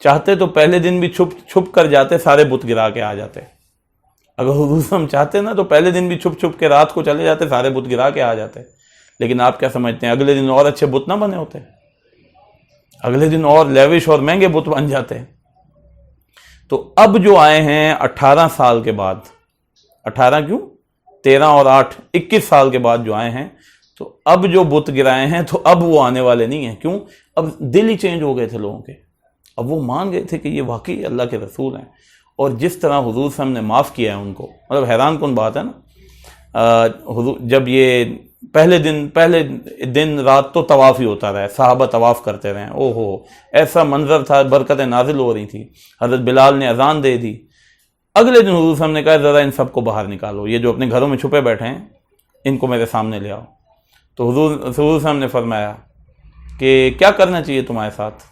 چاہتے تو پہلے دن بھی چھپ کر جاتے، سارے بت گرا کے آ جاتے۔ اگر حضور ہم چاہتے نا تو پہلے دن بھی چھپ کے رات کو چلے جاتے، سارے بت گرا کے آ جاتے۔ لیکن آپ کیا سمجھتے ہیں اگلے دن اور اچھے بت نہ بنے ہوتے؟ اگلے دن اور لیوش اور مہنگے بت بن جاتے۔ تو اب جو آئے ہیں 18 سال کے بعد، 18 کیوں 13 اور 8 21 سال کے بعد جو آئے ہیں، تو اب جو بت گرائے ہیں تو اب وہ آنے والے نہیں ہیں۔ کیوں؟ اب دل ہی چینج ہو گئے تھے لوگوں کے، اب وہ مان گئے تھے کہ یہ واقعی اللہ کے رسول ہیں، اور جس طرح حضور صلی اللہ علیہ وسلم نے معاف کیا ہے ان کو، مطلب حیران کن بات ہے نا۔ حضور جب یہ پہلے دن رات تو طواف ہی ہوتا رہا، صحابہ طواف کرتے رہے، او ہو ایسا منظر تھا، برکتیں نازل ہو رہی تھی، حضرت بلال نے اذان دے دی۔ اگلے دن حضور صلی اللہ علیہ وسلم نے کہا ذرا ان سب کو باہر نکالو، یہ جو اپنے گھروں میں چھپے بیٹھے ہیں ان کو میرے سامنے لے آؤ۔ تو حضور صلی اللہ علیہ وسلم نے فرمایا کہ کیا کرنا چاہیے تمہارے ساتھ،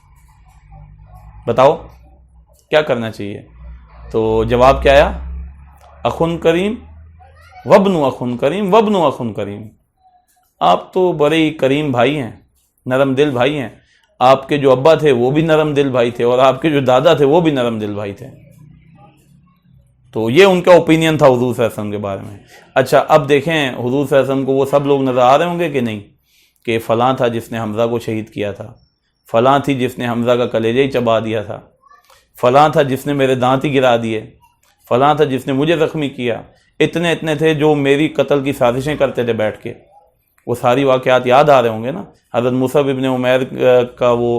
بتاؤ کیا کرنا چاہیے؟ تو جواب کیا آیا؟ اخن کریم وابن اخن کریم وابن اخن کریم۔ آپ تو بڑے ہی کریم بھائی ہیں، نرم دل بھائی ہیں، آپ کے جو ابا تھے وہ بھی نرم دل بھائی تھے، اور آپ کے جو دادا تھے وہ بھی نرم دل بھائی تھے۔ تو یہ ان کا اوپینین تھا حضور صلی اللہ علیہ وسلم کے بارے میں۔ اچھا، اب دیکھیں حضور صلی اللہ علیہ وسلم کو وہ سب لوگ نظر آ رہے ہوں گے کہ نہیں، کہ فلاں تھا جس نے حمزہ کو شہید کیا تھا، فلاں تھی جس نے حمزہ کا کلیجہ ہی چبا دیا تھا، فلاں تھا جس نے میرے دانت ہی گرا دیے، فلاں تھا جس نے مجھے زخمی کیا، اتنے تھے جو میری قتل کی سازشیں کرتے تھے بیٹھ کے۔ وہ ساری واقعات یاد آ رہے ہوں گے نا، حضرت مصعب ابن عمیر کا وہ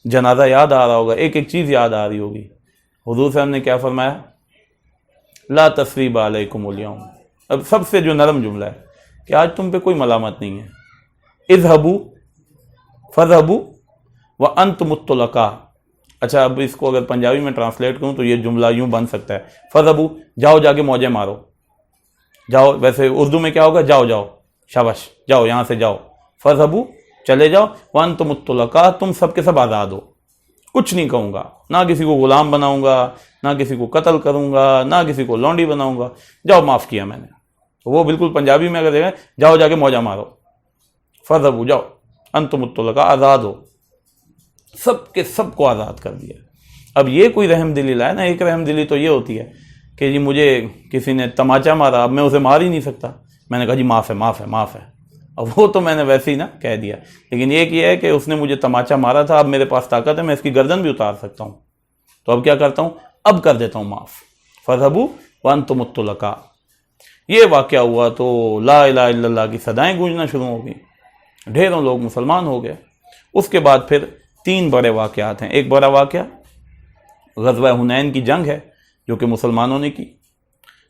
جنازہ یاد آ رہا ہوگا، ایک چیز یاد آ رہی ہوگی۔ حضور صاحب نے کیا فرمایا؟ لا تثریب علیکم اليوم۔ اب سب سے جو نرم جملہ ہے کہ آج تم پہ کوئی ملامت نہیں ہے۔ اذهبوا فاذهبوا وانتم الطلقاء۔ اچھا، اب اس کو اگر پنجابی میں ٹرانسلیٹ کروں تو یہ جملہ یوں بن سکتا ہے، فاذهبوا جاؤ، جا کے موجیں مارو، جاؤ، ویسے اردو میں کیا ہوگا؟ جاؤ شاباش، جاؤ یہاں سے جاؤ، فاذهبوا چلے جاؤ، وانتم الطلقاء تم سب کے سب آزاد ہو، کچھ نہیں کہوں گا، نہ کسی کو غلام بناؤں گا، نہ کسی کو قتل کروں گا، نہ کسی کو لونڈی بناؤں گا، جاؤ معاف کیا میں نے۔ وہ بالکل پنجابی میں اگر دیکھیں، جاؤ جا کے موجہ مارو، فاذهبوا جاؤ، انتم الطلقاء آزاد ہو، سب کے سب کو آزاد کر دیا۔ اب یہ کوئی رحم دلی لائے نا، ایک رحم دلی تو یہ ہوتی ہے کہ جی مجھے کسی نے تماچا مارا، اب میں اسے مار ہی نہیں سکتا، میں نے کہا جی معاف ہے، اب وہ تو میں نے ویسے ہی نا کہہ دیا۔ لیکن ایک یہ ہے کہ اس نے مجھے تماچا مارا تھا، اب میرے پاس طاقت ہے، میں اس کی گردن بھی اتار سکتا ہوں، تو اب کیا کرتا ہوں؟ اب کر دیتا ہوں معاف، فاذهبوا وانتم الطلقاء۔ یہ واقعہ ہوا تو لا الہ الا اللہ کی صدائیں گونجنا شروع ہو گئیں، ڈھیروں لوگ مسلمان ہو گئے۔ اس کے بعد پھر 3 بڑے واقعات ہیں۔ ایک بڑا واقعہ غزوہ حنین کی جنگ ہے جو کہ مسلمانوں نے کی،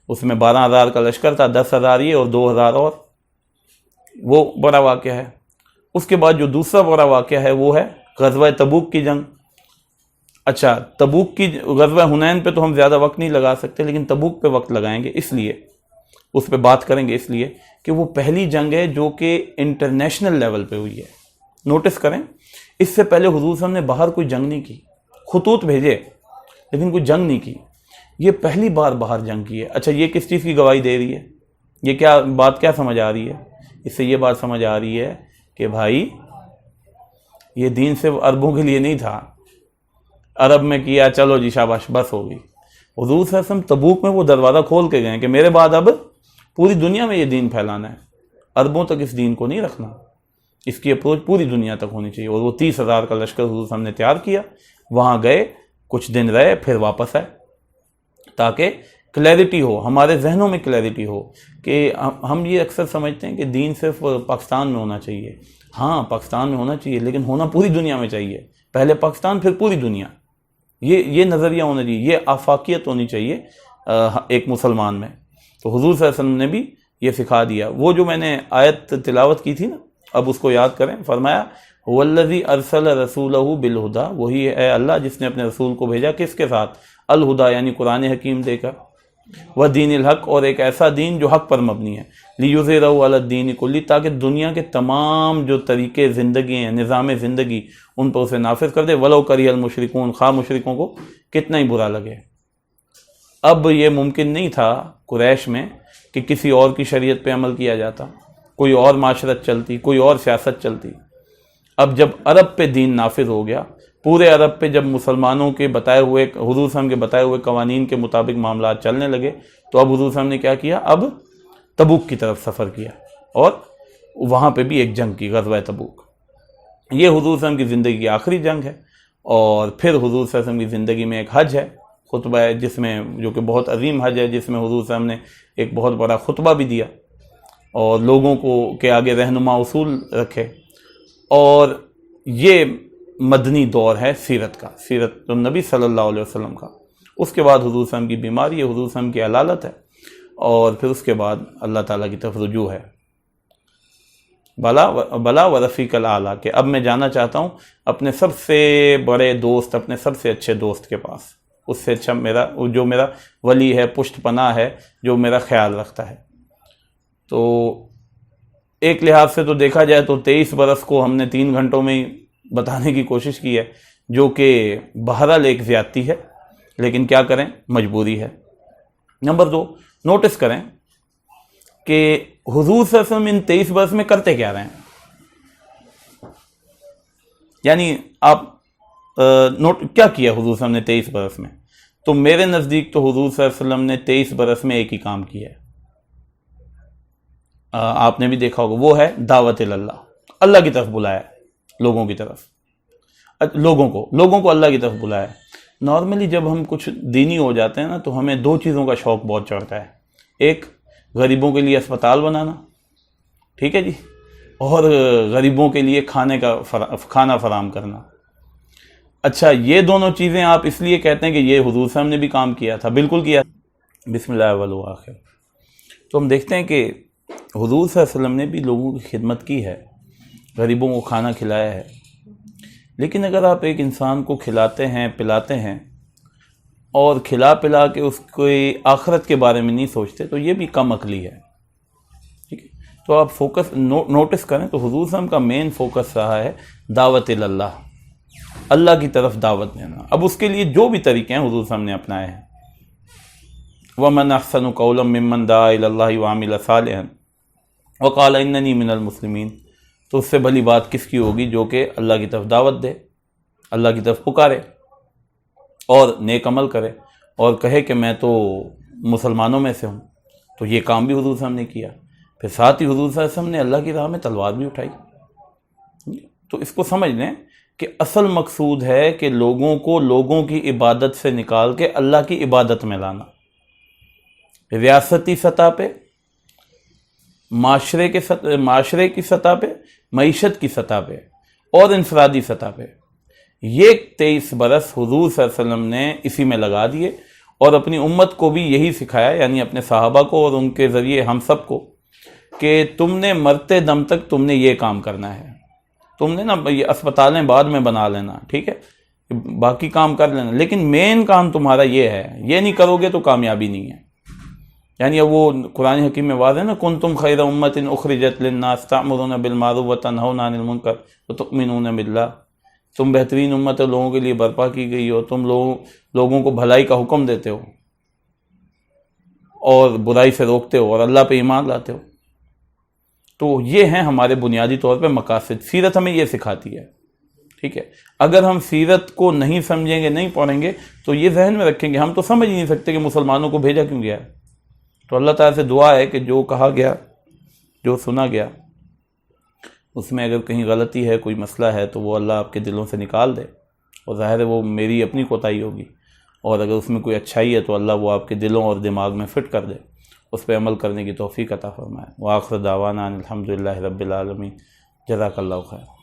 اس میں 12,000 کا لشکر تھا، 10,000 یہ اور 2,000 اور، وہ بڑا واقعہ ہے۔ اس کے بعد جو دوسرا بڑا واقعہ ہے وہ ہے غزوہ تبوک کی جنگ۔ اچھا، تبوک کی غزوہ حنین پہ تو ہم زیادہ وقت نہیں لگا سکتے، لیکن تبوک پہ وقت لگائیں گے، اس لیے اس پہ بات کریں گے، اس لیے کہ وہ پہلی جنگ ہے جو کہ انٹرنیشنل لیول پہ ہوئی ہے۔ نوٹس کریں، اس سے پہلے حضور صلی اللہ علیہ وسلم نے باہر کوئی جنگ نہیں کی، خطوط بھیجے لیکن کوئی جنگ نہیں کی، یہ پہلی بار باہر جنگ کی ہے۔ اچھا، یہ کس چیز کی گواہی دے رہی ہے؟ یہ کیا بات کیا سمجھ آ رہی ہے؟ اس سے یہ بات سمجھ آ رہی ہے کہ بھائی یہ دین صرف عربوں کے لیے نہیں تھا، عرب میں کیا چلو جی شاباش بس ہو گئی۔ حضور صلی اللہ علیہ وسلم تبوک میں وہ دروازہ کھول کے گئے کہ میرے بعد اب پوری دنیا میں یہ دین پھیلانا ہے، عربوں تک اس دین کو نہیں رکھنا، اس کی اپروچ پوری دنیا تک ہونی چاہیے۔ اور وہ 30,000 کا لشکر حضور صلی اللہ علیہ وسلم نے تیار کیا، وہاں گئے، کچھ دن رہے، پھر واپس آئے، تاکہ کلیئرٹی ہو، ہمارے ذہنوں میں کلیئرٹی ہو کہ ہم یہ اکثر سمجھتے ہیں کہ دین صرف پاکستان میں ہونا چاہیے۔ ہاں پاکستان میں ہونا چاہیے، لیکن ہونا پوری دنیا میں چاہیے، پہلے پاکستان پھر پوری دنیا، یہ نظریہ ہونا چاہیے، یہ آفاقیت ہونی چاہیے ایک مسلمان میں۔ تو حضور صلی اللہ علیہ وسلم نے بھی یہ سکھا دیا۔ وہ جو میں نے آیت تلاوت کی تھی نا، اب اس کو یاد کریں، فرمایا والذی ارسل رسولہ بالہدی، وہی ہے اللہ جس نے اپنے رسول کو بھیجا کس کے ساتھ؟ الہدی، یعنی قرآن حکیم دے کر، ودین الحق، اور ایک ایسا دین جو حق پر مبنی ہے، لیظہرہ علی الدین کلہ، تاکہ دنیا کے تمام جو طریقے زندگی ہیں، نظام زندگی، ان پر اسے نافذ کر دے، ولو کرہ المشرکون، خواہ مشرکوں کو کتنا ہی برا لگے۔ اب یہ ممکن نہیں تھا قریش میں کہ کسی اور کی شریعت پہ عمل کیا جاتا، کوئی اور معاشرت چلتی، کوئی اور سیاست چلتی۔ اب جب عرب پہ دین نافذ ہو گیا، پورے عرب پہ جب مسلمانوں کے بتائے ہوئے، حضور صلی اللہ علیہ وسلم کے بتائے ہوئے قوانین کے مطابق معاملات چلنے لگے، تو اب حضور صلی اللہ علیہ وسلم نے کیا کیا؟ اب تبوک کی طرف سفر کیا، اور وہاں پہ بھی ایک جنگ کی، غزوہ تبوک۔ یہ حضور صلی اللہ علیہ وسلم کی زندگی کی آخری جنگ ہے، اور پھر حضور صلی اللہ علیہ وسلم کی زندگی میں ایک حج ہے، خطبہ ہے، جس میں جو کہ بہت عظیم حج ہے، جس میں حضور صلی اللہ علیہ وسلم نے ایک بہت بڑا خطبہ بھی دیا اور لوگوں کو کے آگے رہنما اصول رکھے۔ اور یہ مدنی دور ہے سیرت کا، سیرت النبی صلی اللہ علیہ وسلم کا۔ اس کے بعد حضور صلی اللہ علیہ وسلم کی بیماری ہے، حضور صلی اللہ علیہ وسلم کی علالت ہے، اور پھر اس کے بعد اللہ تعالیٰ کی طرف رجوع ہے، بلا و رفیق الاعلیٰ، کہ اب میں جانا چاہتا ہوں اپنے سب سے بڑے دوست، اپنے سب سے اچھے دوست کے پاس، اس سے اچھا جو میرا ولی ہے، پشت پناہ ہے، جو میرا خیال رکھتا ہے۔ تو ایک لحاظ سے تو دیکھا جائے تو 23 برس کو ہم نے 3 گھنٹوں میں ہی بتانے کی کوشش کی ہے، جو کہ بہرحال ایک زیادتی ہے، لیکن کیا کریں، مجبوری ہے۔ نمبر 2، نوٹس کریں کہ حضور صلی اللہ علیہ وسلم ان 23 برس میں کرتے کیا رہے ہیں، یعنی آپ کیا کیا حضور صلی اللہ علیہ وسلم نے 23 برس میں؟ تو میرے نزدیک تو حضور صلی اللہ علیہ وسلم نے 23 برس میں ایک ہی کام کیا ہے، آپ نے بھی دیکھا ہوگا، وہ ہے دعوت اللہ، اللہ کی طرف بلایا، لوگوں کی طرف، لوگوں کو اللہ کی طرف بلایا۔ نارملی جب ہم کچھ دینی ہو جاتے ہیں نا، تو ہمیں 2 چیزوں کا شوق بہت چڑھتا ہے، ایک غریبوں کے لیے اسپتال بنانا، ٹھیک ہے جی، اور غریبوں کے لیے کھانا فراہم کرنا۔ اچھا، یہ دونوں چیزیں آپ اس لیے کہتے ہیں کہ یہ حضور صلی اللہ علیہ وسلم نے بھی کام کیا تھا، بالکل کیا، بسم اللہ والآخر۔ تو ہم دیکھتے ہیں کہ حضور صلی اللہ علیہ وسلم نے بھی لوگوں کی خدمت کی ہے، غریبوں کو کھانا کھلایا ہے، لیکن اگر آپ ایک انسان کو کھلاتے ہیں، پلاتے ہیں، اور کھلا پلا کے اس کو آخرت کے بارے میں نہیں سوچتے، تو یہ بھی کم عقلی ہے، ٹھیک ہے۔ تو آپ فوکس نوٹس کریں تو حضور صلی اللہ علیہ وسلم کا مین فوکس رہا ہے دعوت اللہ، اللہ کی طرف دعوت دینا۔ اب اس کے لیے جو بھی طریقے ہیں حضور صلی اللہ علیہ وسلم نے اپنائے ہیں، وَمَنْ أَحْسَنُ قَوْلًا مِّمَّنْ دَعَا إِلَى اللَّهِ وَعَمِلَ صَالِحًا وَقَالَ إِنَّنِي مِنَ الْمُسْلِمِينَ۔ تو اس سے بھلی بات کس کی ہوگی جو کہ اللہ کی طرف دعوت دے، اللہ کی طرف پکارے اور نیک عمل کرے اور کہے کہ میں تو مسلمانوں میں سے ہوں۔ تو یہ کام بھی حضور صلی اللہ علیہ وسلم نے کیا، پھر ساتھ ہی حضور صلی اللہ علیہ وسلم نے اللہ کی راہ میں تلوار بھی اٹھائی۔ تو اس کو سمجھ لیں کہ اصل مقصود ہے کہ لوگوں کو لوگوں کی عبادت سے نکال کے اللہ کی عبادت میں لانا، ریاستی سطح پہ، معاشرے کی سطح پہ، معیشت کی سطح پہ اور انفرادی سطح پہ۔ یہ 23 برس حضور صلی اللہ علیہ وسلم نے اسی میں لگا دیے، اور اپنی امت کو بھی یہی سکھایا، یعنی اپنے صحابہ کو اور ان کے ذریعے ہم سب کو، کہ تم نے مرتے دم تک تم نے یہ کام کرنا ہے۔ تم نے نا یہ اسپتالیں بعد میں بنا لینا، ٹھیک ہے، باقی کام کر لینا، لیکن مین کام تمہارا یہ ہے، یہ نہیں کرو گے تو کامیابی نہیں ہے۔ یعنی وہ قرآن حکیم میں واضح ہے نا، کنتم خیر امۃ اخرجت للناس تأمرون بالمعروف وتنہون عن المنکر وتؤمنون باللہ، تم بہترین امت لوگوں کے لیے برپا کی گئی ہو، تم لوگوں کو بھلائی کا حکم دیتے ہو اور برائی سے روکتے ہو اور اللہ پہ ایمان لاتے ہو۔ تو یہ ہیں ہمارے بنیادی طور پہ مقاصد، سیرت ہمیں یہ سکھاتی ہے، ٹھیک ہے۔ اگر ہم سیرت کو نہیں سمجھیں گے، نہیں پڑھیں گے، تو یہ ذہن میں رکھیں گے، ہم تو سمجھ ہی نہیں سکتے کہ مسلمانوں کو بھیجا کیوں گیا ہے۔ تو اللہ تعالیٰ سے دعا ہے کہ جو کہا گیا، جو سنا گیا، اس میں اگر کہیں غلطی ہے، کوئی مسئلہ ہے، تو وہ اللہ آپ کے دلوں سے نکال دے، اور ظاہر ہے وہ میری اپنی کوتاہی ہوگی، اور اگر اس میں کوئی اچھائی ہے تو اللہ وہ آپ کے دلوں اور دماغ میں فٹ کر دے، اس پہ عمل کرنے کی توفیق عطا فرمائے۔ وآخر دعوانا ان الحمدللہ رب العالمین۔ جزاک اللہ خیر۔